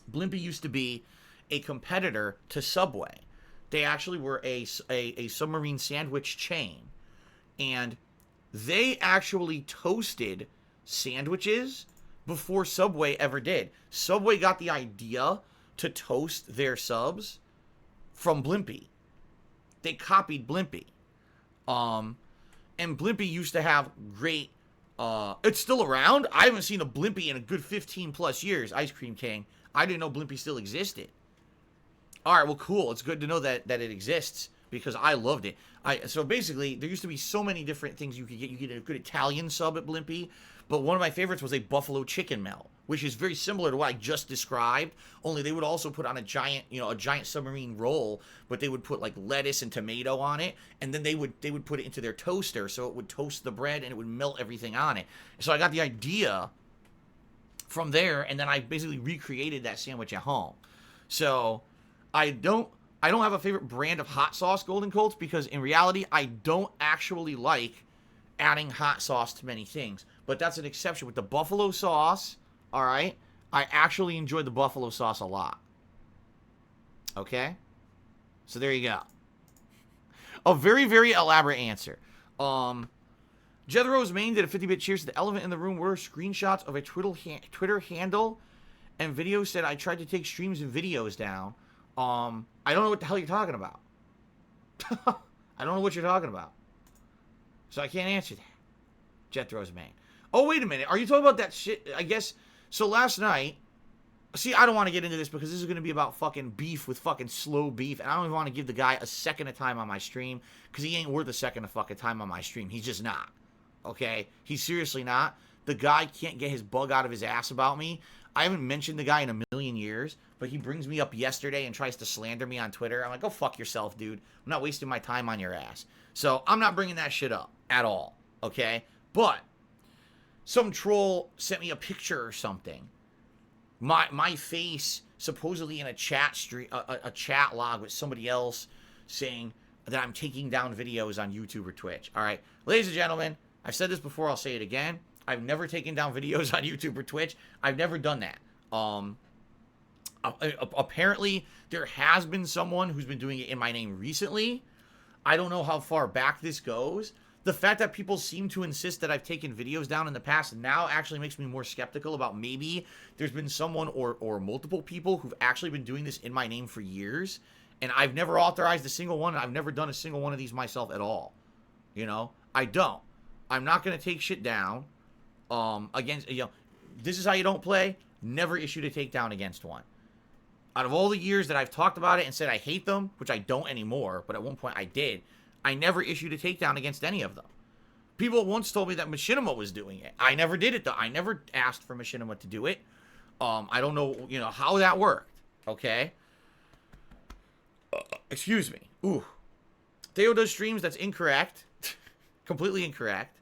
Blimpie used to be a competitor to Subway. They actually were a submarine sandwich chain. And they actually toasted sandwiches before Subway ever did. Subway got the idea to toast their subs from Blimpie. They copied Blimpie. And Blimpie used to have great... it's still around. I haven't seen a Blimpie in a good 15 plus years. Ice Cream King. I didn't know Blimpie still existed. All right, well, cool. It's good to know that it exists because I loved it. So basically, there used to be so many different things you could get. You could get a good Italian sub at Blimpie, but one of my favorites was a buffalo chicken melt, which is very similar to what I just described. Only they would also put on a giant submarine roll, but they would put like lettuce and tomato on it, and then they would put it into their toaster, so it would toast the bread and it would melt everything on it. So I got the idea from there, and then I basically recreated that sandwich at home. So I don't have a favorite brand of hot sauce, Golden Colts, because in reality, I don't actually like adding hot sauce to many things. But that's an exception. With the buffalo sauce, all right, I actually enjoy the buffalo sauce a lot. Okay? So there you go. A very, very elaborate answer. Jethro's Main did a 50-bit cheers to the elephant in the room were screenshots of a Twitter handle and video said I tried to take streams and videos down. I don't know what the hell you're talking about. I don't know what you're talking about. So I can't answer that. Jethro's Main. Oh, wait a minute. Are you talking about that shit? I guess. So last night. See, I don't want to get into this because this is going to be about fucking beef with fucking slow beef. And I don't even want to give the guy a second of time on my stream because he ain't worth a second of fucking time on my stream. He's just not. Okay? He's seriously not. The guy can't get his bug out of his ass about me. I haven't mentioned the guy in a million years, but he brings me up yesterday and tries to slander me on Twitter. I'm like, go fuck yourself, dude. I'm not wasting my time on your ass. So I'm not bringing that shit up at all. Okay? But some troll sent me a picture or something. My face supposedly in a chat chat log with somebody else saying that I'm taking down videos on YouTube or Twitch. All right, ladies and gentlemen, I've said this before. I'll say it again. I've never taken down videos on YouTube or Twitch. I've never done that. Apparently, there has been someone who's been doing it in my name recently. I don't know how far back this goes. The fact that people seem to insist that I've taken videos down in the past now actually makes me more skeptical about maybe there's been someone or multiple people who've actually been doing this in my name for years, and I've never authorized a single one. I've never done a single one of these myself at all. You know, I don't. I'm not going to take shit down against, this is how you don't play. Never issued a takedown against one. Out of all the years that I've talked about it and said I hate them, which I don't anymore, but at one point I did, I never issued a takedown against any of them. People once told me that Machinima was doing it. I never did it, though. I never asked for Machinima to do it. I don't know, how that worked. Okay? Excuse me. Ooh. Theo does streams. That's incorrect. Completely incorrect.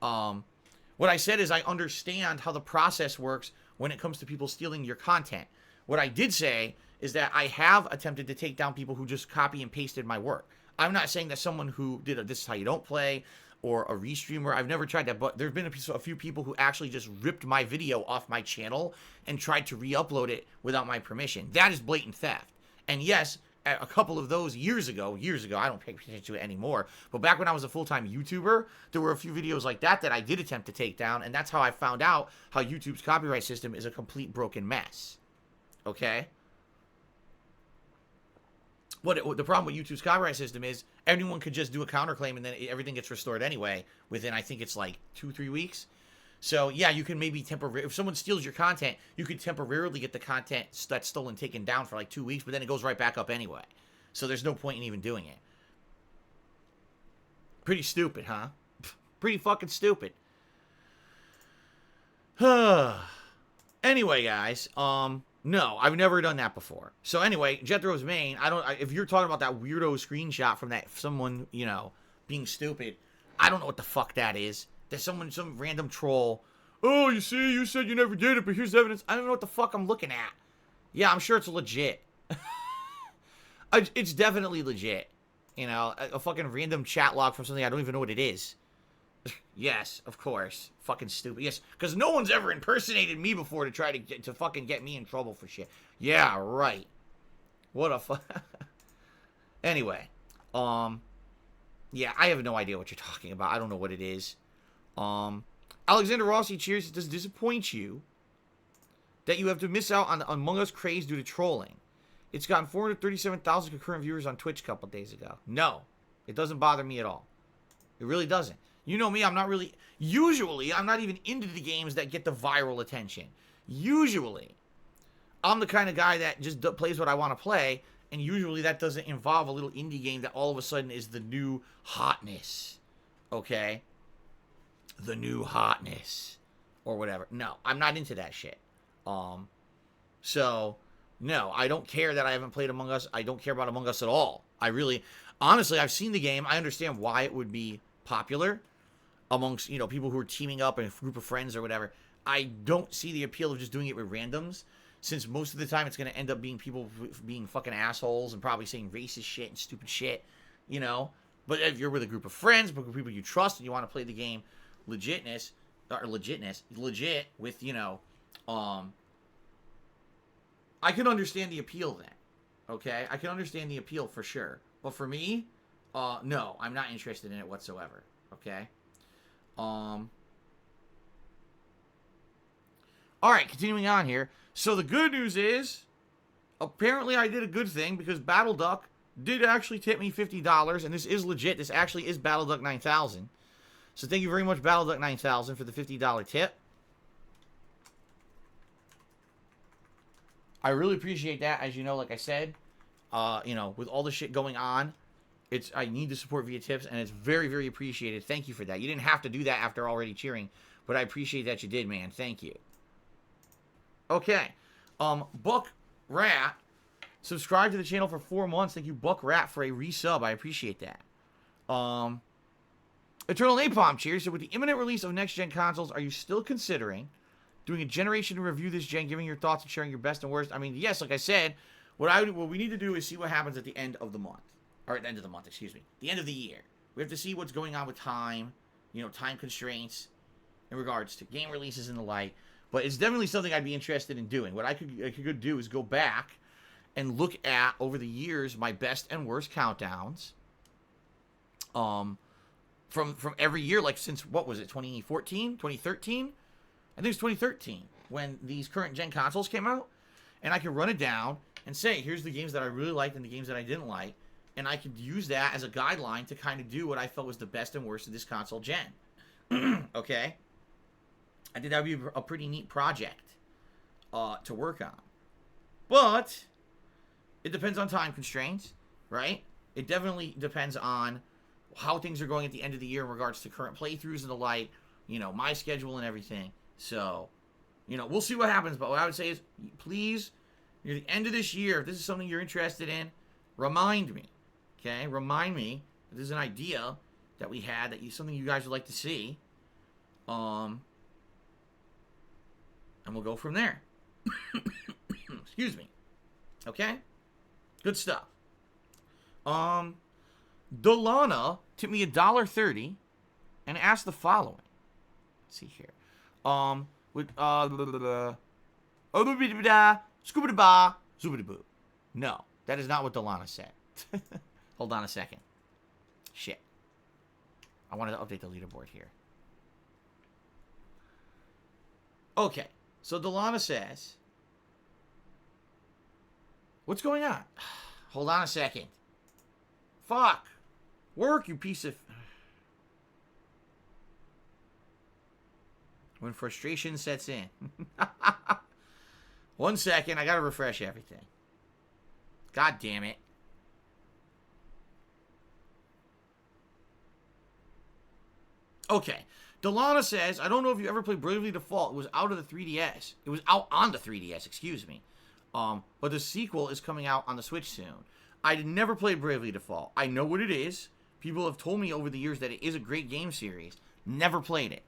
What I said is I understand how the process works when it comes to people stealing your content. What I did say is that I have attempted to take down people who just copy and pasted my work. I'm not saying that someone who did a This Is How You Don't Play or a restreamer, I've never tried that, but there's been a few people who actually just ripped my video off my channel and tried to re-upload it without my permission. That is blatant theft. And yes, a couple of those years ago, I don't pay attention to it anymore, but back when I was a full-time YouTuber, there were a few videos like that that I did attempt to take down, and that's how I found out how YouTube's copyright system is a complete broken mess. Okay? The problem with YouTube's copyright system is anyone could just do a counterclaim and then everything gets restored anyway within, I think it's like 2-3 weeks. So yeah, you can maybe if someone steals your content, you could temporarily get the content that's stolen taken down for like 2 weeks, but then it goes right back up anyway. So there's no point in even doing it. Pretty stupid, huh? Pretty fucking stupid. Anyway, guys, no, I've never done that before. So anyway, Jethro's main, if you're talking about that weirdo screenshot from that someone, you know, being stupid, I don't know what the fuck that is. There's some random troll. Oh, you see, you said you never did it, but here's evidence. I don't know what the fuck I'm looking at. Yeah, I'm sure it's legit. It's definitely legit. You know, a fucking random chat log from something I don't even know what it is. Yes, of course. Fucking stupid. Yes, because no one's ever impersonated me before to try to fucking get me in trouble for shit. Yeah, right. What a fuck. Anyway, yeah, I have no idea what you're talking about. I don't know what it is. Alexander Rossi, cheers. Does it disappoint you that you have to miss out on Among Us craze due to trolling? It's gotten 437,000 concurrent viewers on Twitch a couple days ago. No, it doesn't bother me at all. It really doesn't. You know me, usually, I'm not even into the games that get the viral attention. Usually, I'm the kind of guy that just plays what I want to play, and usually that doesn't involve a little indie game that all of a sudden is the new hotness. Okay? The new hotness. Or whatever. No, I'm not into that shit. So, no, I don't care that I haven't played Among Us. I don't care about Among Us at all. Honestly, I've seen the game. I understand why it would be popular amongst, you know, people who are teaming up in a group of friends or whatever. I don't see the appeal of just doing it with randoms, since most of the time it's going to end up being people being fucking assholes and probably saying racist shit and stupid shit, you know. But if you're with a group of friends, people you trust, and you want to play the game legit with, you know, I can understand the appeal then. Okay? I can understand the appeal for sure. But for me, no, I'm not interested in it whatsoever. Okay? Alright, continuing on here. So the good news is, apparently I did a good thing, because Battle Duck did actually tip me $50, and this is legit. This actually is Battle Duck 9000. So thank you very much, Battle Duck 9000, for the $50 tip. I really appreciate that. As you know, like I said, you know, with all the shit going on, I need the support via tips, and it's very, very appreciated. Thank you for that. You didn't have to do that after already cheering, but I appreciate that you did, man. Thank you. Okay. Buck Rat, subscribe to the channel for 4 months. Thank you, Buck Rat, for a resub. I appreciate that. Eternal Napalm, cheers. So with the imminent release of next-gen consoles, are you still considering doing a generation review this gen, giving your thoughts and sharing your best and worst? I mean, yes, like I said, what we need to do is see what happens at the end of the month. Or at the end of the month, excuse me. The end of the year. We have to see what's going on with time, you know, time constraints in regards to game releases and the like. But it's definitely something I'd be interested in doing. What I could do is go back and look at, over the years, my best and worst countdowns. From every year, like since, what was it, 2014? 2013? I think it was 2013 when these current gen consoles came out. And I could run it down and say, here's the games that I really liked and the games that I didn't like. And I could use that as a guideline to kind of do what I felt was the best and worst of this console gen. Okay? I think that would be a pretty neat project to work on. But it depends on time constraints, right? It definitely depends on how things are going at the end of the year in regards to current playthroughs and the like, you know, my schedule and everything. So, you know, we'll see what happens. But what I would say is, please, near the end of this year, if this is something you're interested in, remind me. Okay? Remind me that there's an idea that we had, something you guys would like to see. And And we'll go from there. Excuse me. Okay? Good stuff. Delana tipped me $1.30 and asked the following. Let's see here. No, that is not what Delana said. Hold on a second. Shit. I wanted to update the leaderboard here. Okay, so Delana says, what's going on? Hold on a second. Fuck. Work, you piece of... When frustration sets in. 1 second, I gotta refresh everything. God damn it. Okay. Delana says, I don't know if you ever played Bravely Default. It was out of the 3DS. It was out on the 3DS, excuse me. But the sequel is coming out on the Switch soon. I never played Bravely Default. I know what it is. People have told me over the years that it is a great game series. Never played it.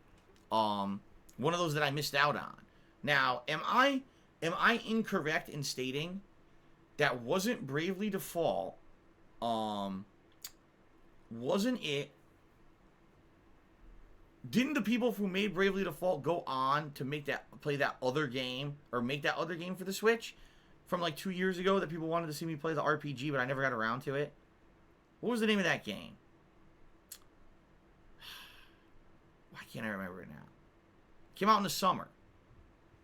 One of those that I missed out on. Now, am I incorrect in stating that wasn't Bravely Default? Wasn't it? Didn't the people who made Bravely Default go on to play that other game for the Switch from like 2 years ago that people wanted to see me play the RPG, but I never got around to it? What was the name of that game? Why can't I remember it now? It came out in the summer.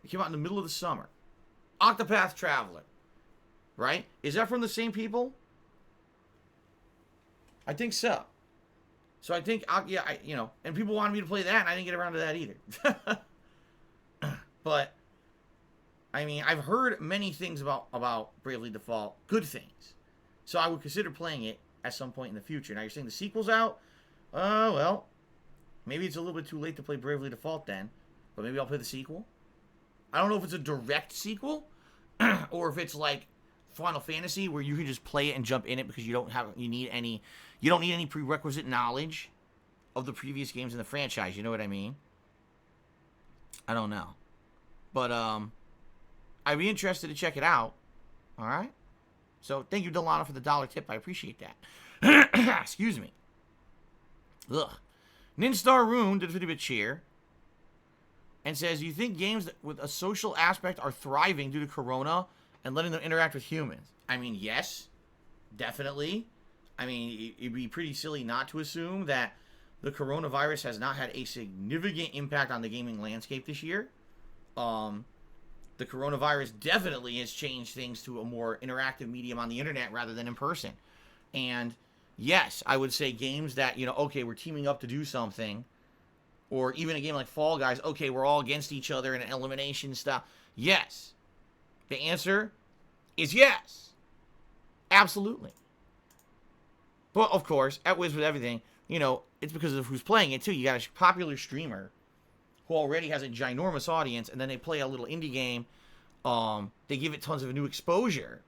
It came out in the middle of the summer. Octopath Traveler. Right? Is that from the same people? I think so. So I think, and people wanted me to play that, and I didn't get around to that either. But, I mean, I've heard many things about Bravely Default, good things. So I would consider playing it at some point in the future. Now, you're saying the sequel's out? Well, maybe it's a little bit too late to play Bravely Default then, but maybe I'll play the sequel. I don't know if it's a direct sequel, or if it's like Final Fantasy, where you can just play it and jump in it because you don't need any prerequisite knowledge of the previous games in the franchise. You know what I mean? I don't know, but I'd be interested to check it out. All right. So thank you, Delana, for the $1 tip. I appreciate that. Excuse me. Ugh. Ninstar Rune did a 50-bit cheer and says, you think games with a social aspect are thriving due to Corona and letting them interact with humans? I mean, yes, definitely. I mean, it'd be pretty silly not to assume that the coronavirus has not had a significant impact on the gaming landscape this year. The coronavirus definitely has changed things to a more interactive medium on the internet rather than in person. And yes, I would say games that, okay, we're teaming up to do something, or even a game like Fall Guys, okay, we're all against each other in an elimination style. Yes. The answer is yes. Absolutely. But, of course, at Wiz with everything, it's because of who's playing it, too. You got a popular streamer who already has a ginormous audience, and then they play a little indie game. They give it tons of new exposure,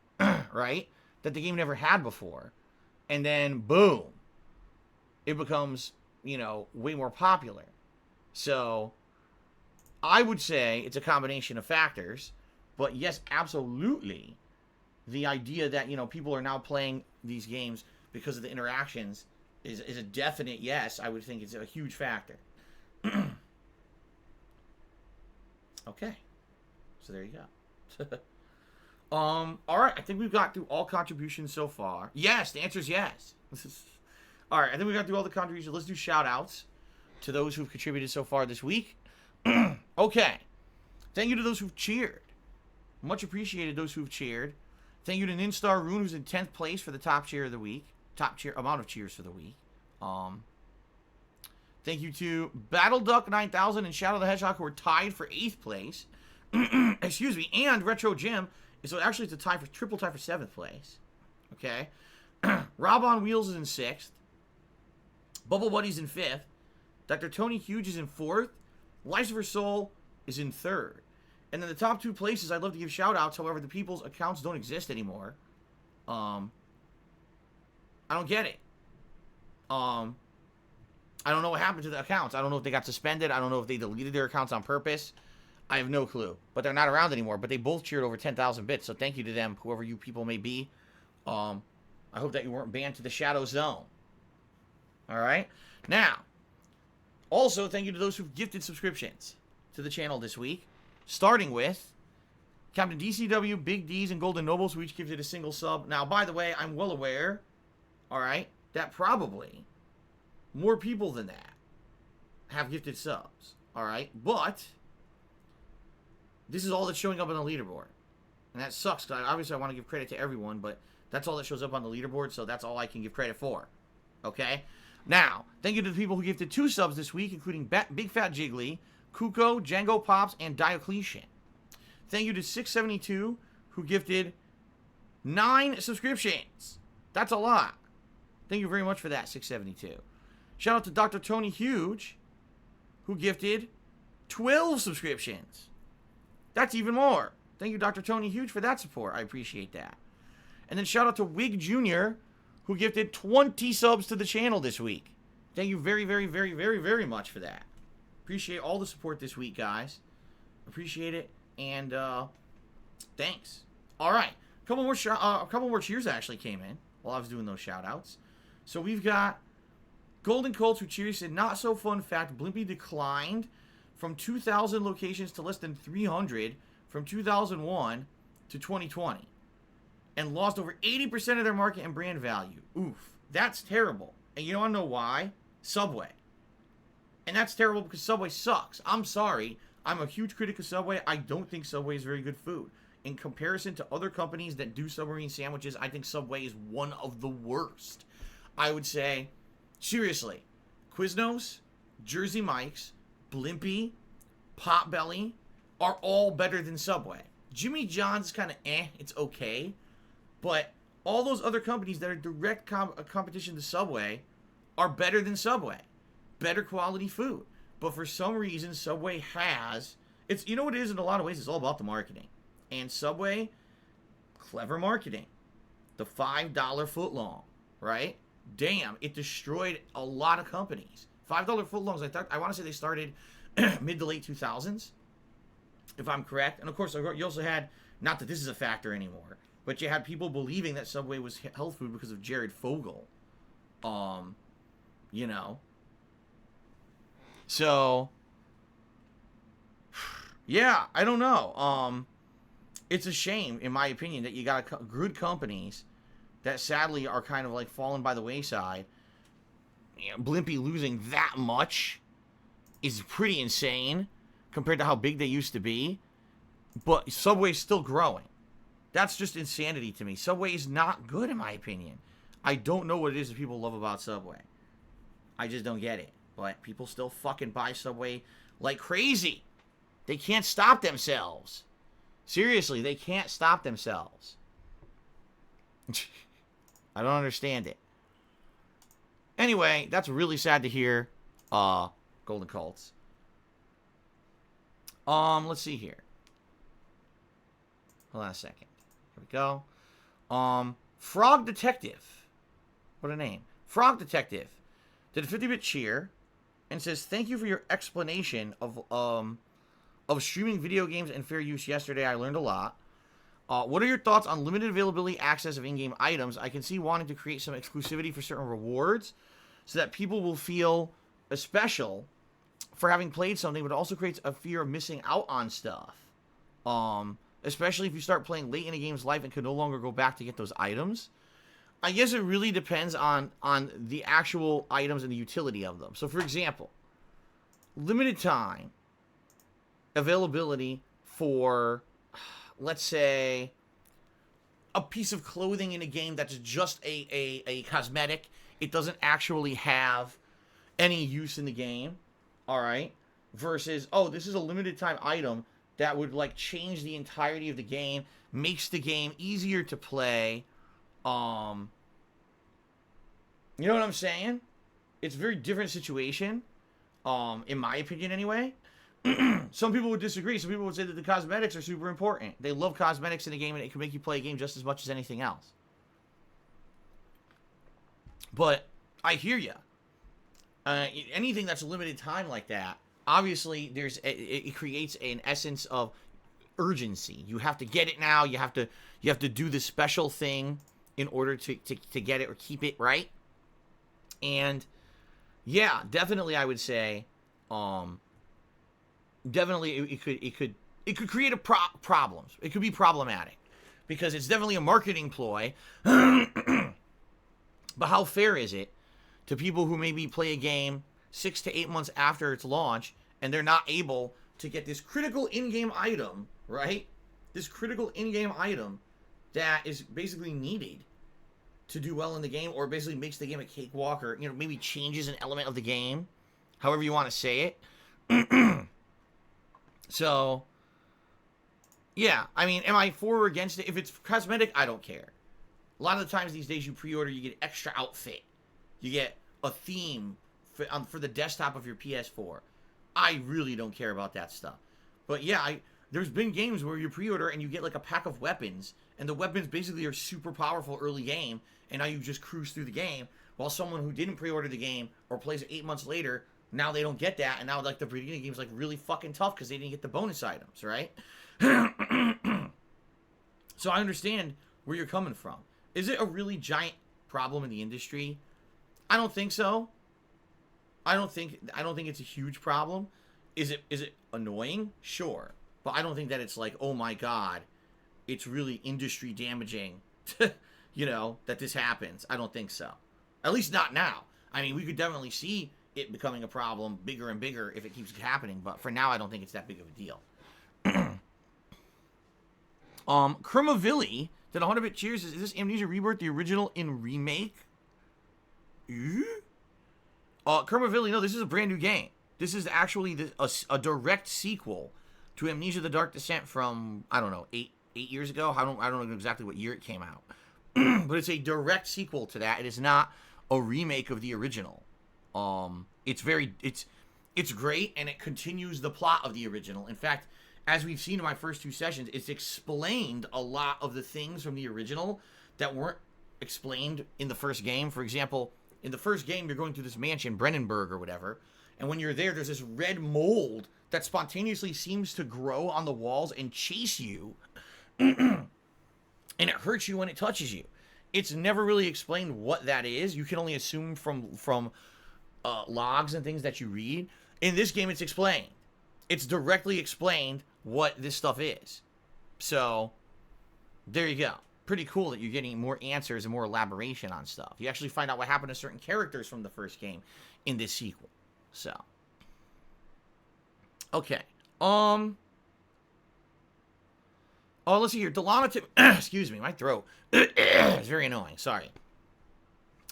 right? That the game never had before. And then, boom, it becomes, way more popular. So, I would say it's a combination of factors. But, yes, absolutely, the idea that, people are now playing these games because of the interactions is a definite yes. I would think it's a huge factor. Okay. So there you go. All right. I think we've got through all contributions so far. Yes, the answer is yes. All right. I think we got through all the contributions. Let's do shout outs to those who've contributed so far this week. Okay. Thank you to those who've cheered. Much appreciated those who've cheered. Thank you to Ninstar Rune, who's in 10th place for the top cheer of the week. Top cheer amount of cheers for the week. Thank you to Battle Duck 9000 and Shadow the Hedgehog, who are tied for 8th place. Excuse me. And Retro Jim. So actually it's a triple tie for 7th place. Okay. Rob on Wheels is in 6th. Bubble Buddy's in 5th. Dr. Tony Huge is in 4th. Lucifer Soul is in 3rd. And then the top 2 places, I'd love to give shout-outs. However, the people's accounts don't exist anymore. I don't get it. I don't know what happened to the accounts. I don't know if they got suspended. I don't know if they deleted their accounts on purpose. I have no clue. But they're not around anymore. But they both cheered over 10,000 bits. So thank you to them, whoever you people may be. I hope that you weren't banned to the Shadow Zone. Alright? Now, also thank you to those who've gifted subscriptions to the channel this week. Starting with Captain DCW, Big D's, and Golden Nobles, who each gifted a single sub. Now, by the way, I'm well aware, alright, that probably more people than that have gifted subs. Alright? But this is all that's showing up on the leaderboard. And that sucks, because obviously I want to give credit to everyone, but that's all that shows up on the leaderboard, so that's all I can give credit for. Okay? Now, thank you to the people who gifted 2 subs this week, including Big Fat Jiggly, Kuko, Django Pops, and Diocletian. Thank you to 672, who gifted 9 subscriptions. That's a lot. Thank you very much for that, 672. Shout out to Dr. Tony Huge, who gifted 12 subscriptions. That's even more. Thank you, Dr. Tony Huge, for that support. I appreciate that. And then shout out to Wig Jr., who gifted 20 subs to the channel this week. Thank you very, very, very, very, very much for that. Appreciate all the support this week, guys. Appreciate it. And, thanks. All right. A couple more cheers actually came in while I was doing those shout-outs. So we've got Golden Colts, who cheers, said, not so fun fact, Blimpy declined from 2,000 locations to less than 300 from 2001 to 2020. And lost over 80% of their market and brand value. Oof. That's terrible. And you don't know why? Subway. And that's terrible because Subway sucks. I'm sorry. I'm a huge critic of Subway. I don't think Subway is very good food. In comparison to other companies that do submarine sandwiches, I think Subway is one of the worst. I would say, seriously, Quiznos, Jersey Mike's, Blimpy, Potbelly are all better than Subway. Jimmy John's is kind of it's okay. But all those other companies that are direct competition to Subway are better than Subway. Better quality food. But for some reason, Subway has... It's, you know what it is in a lot of ways? It's all about the marketing. And Subway, clever marketing. The $5 footlong, right? Damn, it destroyed a lot of companies. $5 footlongs, I want to say they started mid to late 2000s, if I'm correct. And of course, you also had, not that this is a factor anymore, but you had people believing that Subway was health food because of Jared Fogle. You know. So, yeah, I don't know. It's a shame, in my opinion, that you got good companies that sadly are kind of like falling by the wayside. You know, Blimpy losing that much is pretty insane compared to how big they used to be. But Subway's still growing. That's just insanity to me. Subway is not good, in my opinion. I don't know what it is that people love about Subway. I just don't get it. But people still fucking buy Subway like crazy. They can't stop themselves. Seriously, they can't stop themselves. I don't understand it. Anyway, that's really sad to hear. Golden Colts. Let's see here. Hold on a second. Here we go. Frog Detective. What a name. Frog Detective did a 50-bit cheer and says, thank you for your explanation of streaming video games and fair use yesterday. I learned a lot. What are your thoughts on limited availability access of in-game items? I can see wanting to create some exclusivity for certain rewards so that people will feel special for having played something, but it also creates a fear of missing out on stuff. Especially if you start playing late in a game's life and can no longer go back to get those items. I guess it really depends on the actual items and the utility of them. So, for example, limited time availability for, let's say, a piece of clothing in a game that's just a cosmetic. It doesn't actually have any use in the game. All right. Versus, oh, this is a limited time item that would, like, change the entirety of the game, makes the game easier to play. You know what I'm saying? It's a very different situation, in my opinion anyway. Some people would disagree. Some people would say that the cosmetics are super important. They love cosmetics in a game, and it can make you play a game just as much as anything else. But I hear you. Anything that's a limited time like that, obviously it creates an essence of urgency. You have to get it now. You have to do this special thing in order to get it or keep it, right? And yeah, definitely I would say definitely it could create problems. It could be problematic because it's definitely a marketing ploy. But how fair is it to people who maybe play a game 6 to 8 months after its launch and they're not able to get this critical in-game item, right? This critical in-game item that is basically needed to do well in the game, or basically makes the game a cakewalk, or, you know, maybe changes an element of the game, however you want to say it. So, yeah, I mean, am I for or against it? If it's cosmetic, I don't care. A lot of the times these days you pre-order, you get extra outfit. You get a theme for the desktop of your PS4. I really don't care about that stuff. But yeah, there's been games where you pre-order and you get like a pack of weapons, and the weapons basically are super powerful early game, and now you just cruise through the game, while someone who didn't pre-order the game or plays it 8 months later, now they don't get that, and now like the beginning game's like really fucking tough because they didn't get the bonus items, right? So I understand where you're coming from. Is it a really giant problem in the industry? I don't think so. I don't think it's a huge problem. Is it annoying? Sure. But I don't think that it's like, oh my god, it's really industry damaging, you know, that this happens. I don't think so. At least not now. I mean, we could definitely see it becoming a problem bigger and bigger if it keeps happening. But for now, I don't think it's that big of a deal. Kermavilli did 100-bit cheers. Is this Amnesia Rebirth the original in remake? Kermavilli, no, this is a brand new game. This is actually a direct sequel to Amnesia: The Dark Descent from, I don't know, eight years ago. I don't know exactly what year it came out. But it's a direct sequel to that. It is not a remake of the original. It's great, and it continues the plot of the original. In fact, as we've seen in my first 2 sessions, it's explained a lot of the things from the original that weren't explained in the first game. For example, in the first game, you're going through this mansion, Brennenburg or whatever, and when you're there, there's this red mold that spontaneously seems to grow on the walls and chase you, and it hurts you when it touches you. It's never really explained what that is. You can only assume from logs and things that you read. In this game, it's explained. It's directly explained what this stuff is. So, there you go. Pretty cool that you're getting more answers and more elaboration on stuff. You actually find out what happened to certain characters from the first game in this sequel. So, okay. Oh, let's see here. Delana tip. Excuse me, my throat. It's very annoying. Sorry.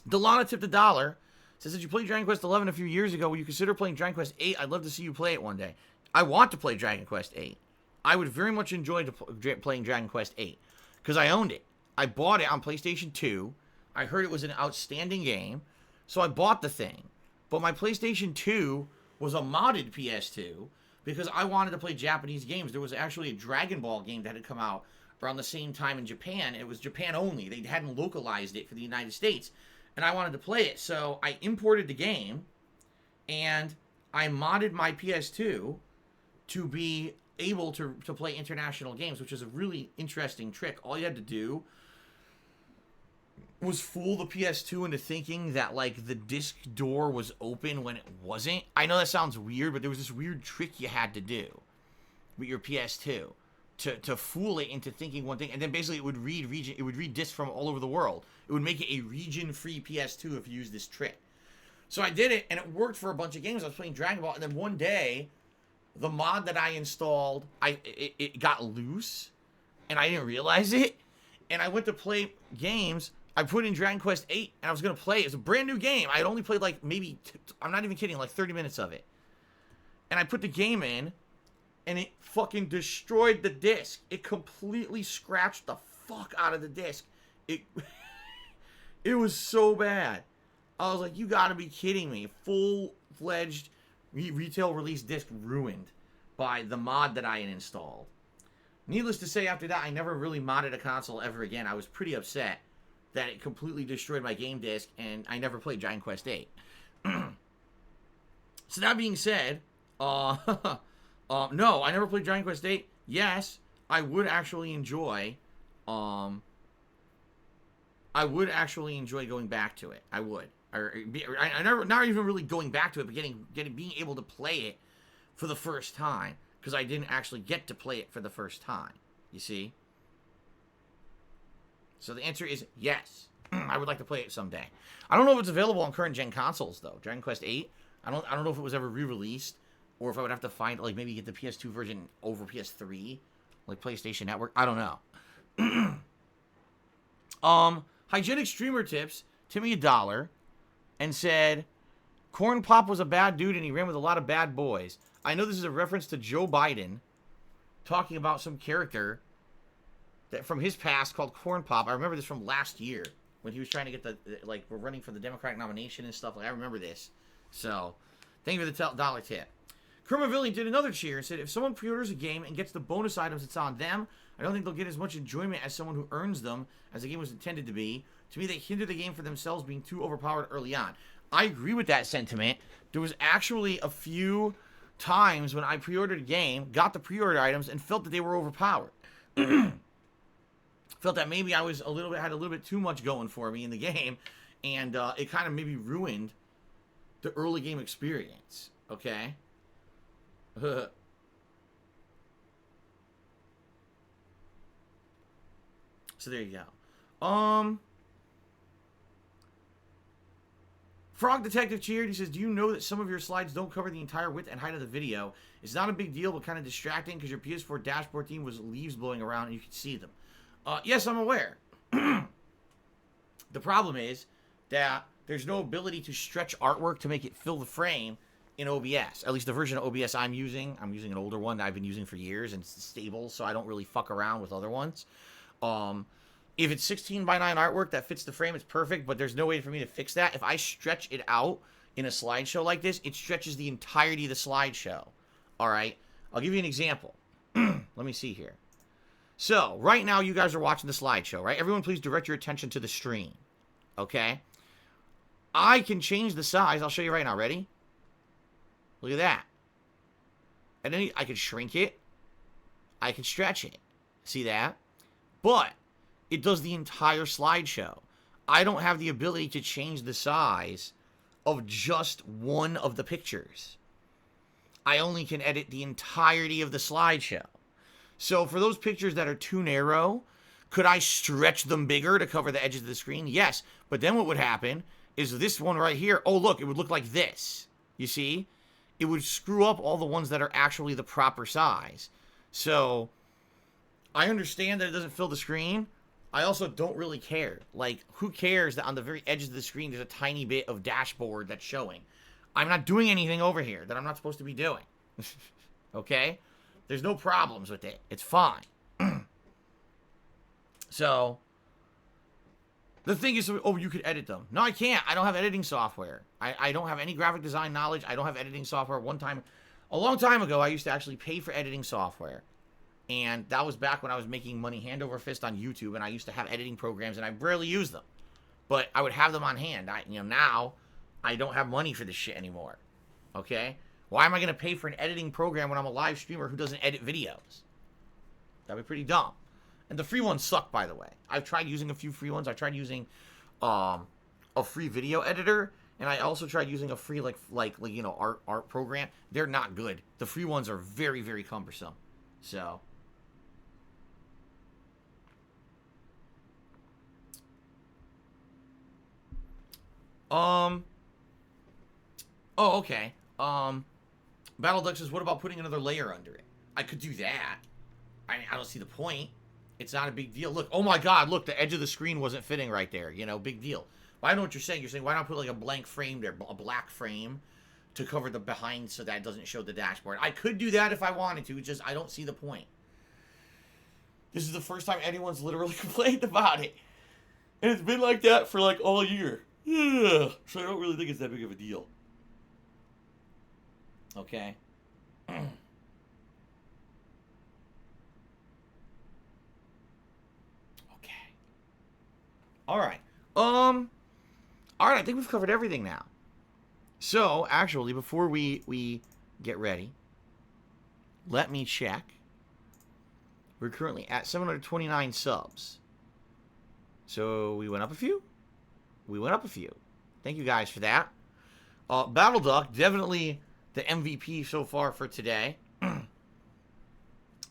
Delana tipped $1. Says that you played Dragon Quest 11 a few years ago. Will you consider playing Dragon Quest 8? I'd love to see you play it one day. I want to play Dragon Quest 8. I would very much enjoy playing Dragon Quest 8 because I owned it. I bought it on PlayStation 2. I heard it was an outstanding game, so I bought the thing. But my PlayStation 2 was a modded PS2 because I wanted to play Japanese games. There was actually a Dragon Ball game that had come out around the same time in Japan. It was Japan only. They hadn't localized it for the United States, and I wanted to play it. So I imported the game, and I modded my PS2 to be able to play international games, which is a really interesting trick. All you had to do was fool the PS2 into thinking that, like, the disc door was open when it wasn't. I know that sounds weird, but there was this weird trick you had to do with your PS2 to fool it into thinking one thing, and then basically it would read discs from all over the world. It would make it a region-free PS2 if you used this trick. So I did it, and it worked for a bunch of games. I was playing Dragon Ball, and then one day, the mod that I installed, it got loose, and I didn't realize it, and I went to play games. I put in Dragon Quest 8, and I was going to play it. It's a brand new game. I had only played, like, maybe, I'm not even kidding, like 30 minutes of it. And I put the game in, and it fucking destroyed the disc. It completely scratched the fuck out of the disc. It was so bad. I was like, you gotta be kidding me. Full-fledged retail release disc ruined by the mod that I had installed. Needless to say, after that, I never really modded a console ever again. I was pretty upset that it completely destroyed my game disc, and I never played Dragon Quest 8. So that being said, Uh, no, I never played Dragon Quest 8. Yes, I would actually enjoy, um, I would actually enjoy going back to it. I would. I never, not even really going back to it, but being able to play it for the first time, because I didn't actually get to play it for the first time. You see? So the answer is yes. I would like to play it someday. I don't know if it's available on current gen consoles though. Dragon Quest 8. I don't know if it was ever re-released, or if I would have to find, like, maybe get the PS2 version over PS3, like PlayStation Network. I don't know. Hygienic streamer tips Timmy $1 and said, Corn Pop was a bad dude and he ran with a lot of bad boys. I know this is a reference to Joe Biden talking about some character that from his past called Corn Pop. I remember this from last year when he was trying to get we're running for the Democratic nomination and stuff. Like, I remember this. So, thank you for the dollar tip. Kermavillian did another cheer and said, if someone pre-orders a game and gets the bonus items, it's on them. I don't think they'll get as much enjoyment as someone who earns them as the game was intended to be. To me, they hinder the game for themselves being too overpowered early on. I agree with that sentiment. There was actually a few times when I pre-ordered a game, got the pre-order items, and felt that they were overpowered. Felt that maybe I was had a little bit too much going for me in the game, and it kind of maybe ruined the early game experience. Okay? So there you go. Frog Detective cheered. He says, do you know that some of your slides don't cover the entire width and height of the video? It's not a big deal, but kind of distracting because your PS4 dashboard theme was leaves blowing around and you could see them. Yes, I'm aware. The problem is that there's no ability to stretch artwork to make it fill the frame in OBS. At least the version of OBS I'm using an older one that I've been using for years, and it's stable, so I don't really fuck around with other ones. If it's 16:9 artwork that fits the frame, it's perfect, but there's no way for me to fix that. If I stretch it out in a slideshow like this, it stretches the entirety of the slideshow. All right? I'll give you an example. Let me see here. So, right now you guys are watching the slideshow, right? Everyone please direct your attention to the screen. Okay? I can change the size. I'll show you right now. Ready? Look at that. And then I can shrink it. I can stretch it. See that? But it does the entire slideshow. I don't have the ability to change the size of just one of the pictures. I only can edit the entirety of the slideshow. So for those pictures that are too narrow, could I stretch them bigger to cover the edges of the screen? Yes. But then what would happen is this one right here, oh look, it would look like this. You see? It would screw up all the ones that are actually the proper size. So I understand that it doesn't fill the screen. I also don't really care. Like, who cares that on the very edges of the screen there's a tiny bit of dashboard that's showing? I'm not doing anything over here that I'm not supposed to be doing. Okay? There's no problems with it. It's fine. So, the thing is, oh, you could edit them. No, I can't. I don't have editing software. I don't have any graphic design knowledge. I don't have editing software. A long time ago, I used to actually pay for editing software. And that was back when I was making money hand over fist on YouTube, and I used to have editing programs, and I barely used them. But I would have them on hand. Now, I don't have money for this shit anymore. Okay? Why am I going to pay for an editing program when I'm a live streamer who doesn't edit videos? That'd be pretty dumb. And the free ones suck, by the way. I've tried using a few free ones. I tried using a free video editor, and I also tried using a free art program. They're not good. The free ones are very, very cumbersome. So, oh, okay. Battleduck says, what about putting another layer under it? I could do that. I don't see the point. It's not a big deal. Look, oh my god, look, the edge of the screen wasn't fitting right there. Big deal. But I know what you're saying. You're saying, why not put like a blank frame there, a black frame, to cover the behind so that it doesn't show the dashboard. I could do that if I wanted to, just I don't see the point. This is the first time anyone's literally complained about it. And it's been like that for like all year. Yeah. So I don't really think it's that big of a deal. Okay. Okay. Alright. Alright, I think we've covered everything now. So, actually, before we get ready. Let me check. We're currently at 729 subs. So we went up a few. We went up a few. Thank you guys for that. Battle Duck, definitely the MVP so far for today.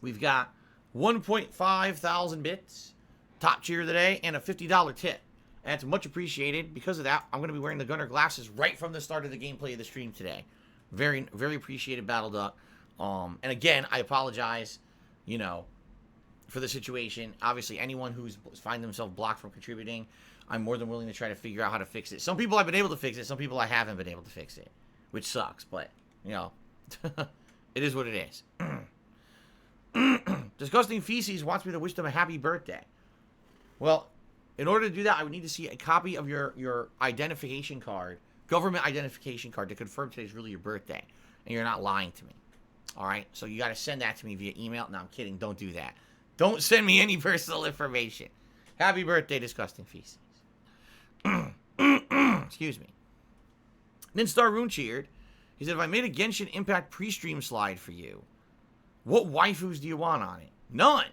We've got 1.5 thousand bits, top cheer today, and a $50 tip. And it's much appreciated. Because of that, I'm going to be wearing the Gunner glasses right from the start of the gameplay of the stream today. Very, very appreciated, Battle Duck. And again, I apologize, you know, for the situation. Obviously, anyone who's find themselves blocked from contributing, I'm more than willing to try to figure out how to fix it. Some people I've been able to fix it. Some people I haven't been able to fix it, which sucks. But, you know, it is what it is. Disgusting Feces wants me to wish them a happy birthday. Well, in order to do that, I would need to see a copy of your identification card, government identification card, to confirm today's really your birthday. And you're not lying to me. All right? So you got to send that to me via email. No, I'm kidding. Don't do that. Don't send me any personal information. Happy birthday, Disgusting Feces. Excuse me. Ninstar Rune cheered. He said, if I made a Genshin Impact pre-stream slide for you, what waifus do you want on it? None.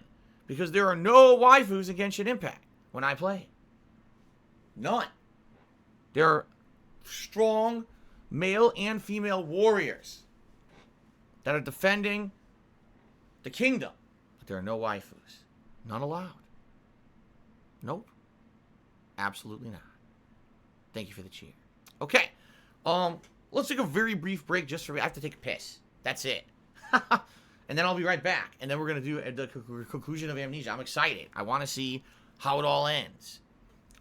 Because there are no waifus in Genshin Impact when I play. None. There are strong male and female warriors that are defending the kingdom. But there are no waifus. None allowed. Nope. Absolutely not. Thank you for the cheer. Okay. Let's take a very brief break just for me. I have to take a piss. That's it. And then I'll be right back. And then we're going to do the conclusion of Amnesia. I'm excited. I want to see how it all ends.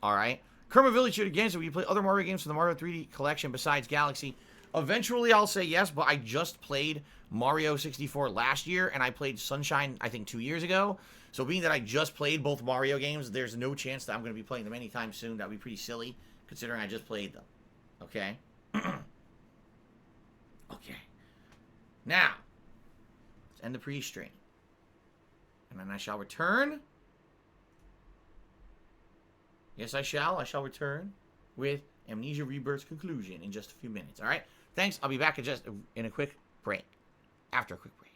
All right. Kerma Village cheered again. So will you play other Mario games from the Mario 3D collection besides Galaxy? Eventually, I'll say yes, but I just played Mario 64 last year, and I played Sunshine, I think, 2 years ago. So being that I just played both Mario games, there's no chance that I'm going to be playing them anytime soon. That would be pretty silly, considering I just played them. Okay? Okay. Now, let's end the pre-stream. And then I shall return. Yes, I shall. I shall return with Amnesia Rebirth's conclusion in just a few minutes. All right? Thanks. I'll be back in a quick break. After a quick break.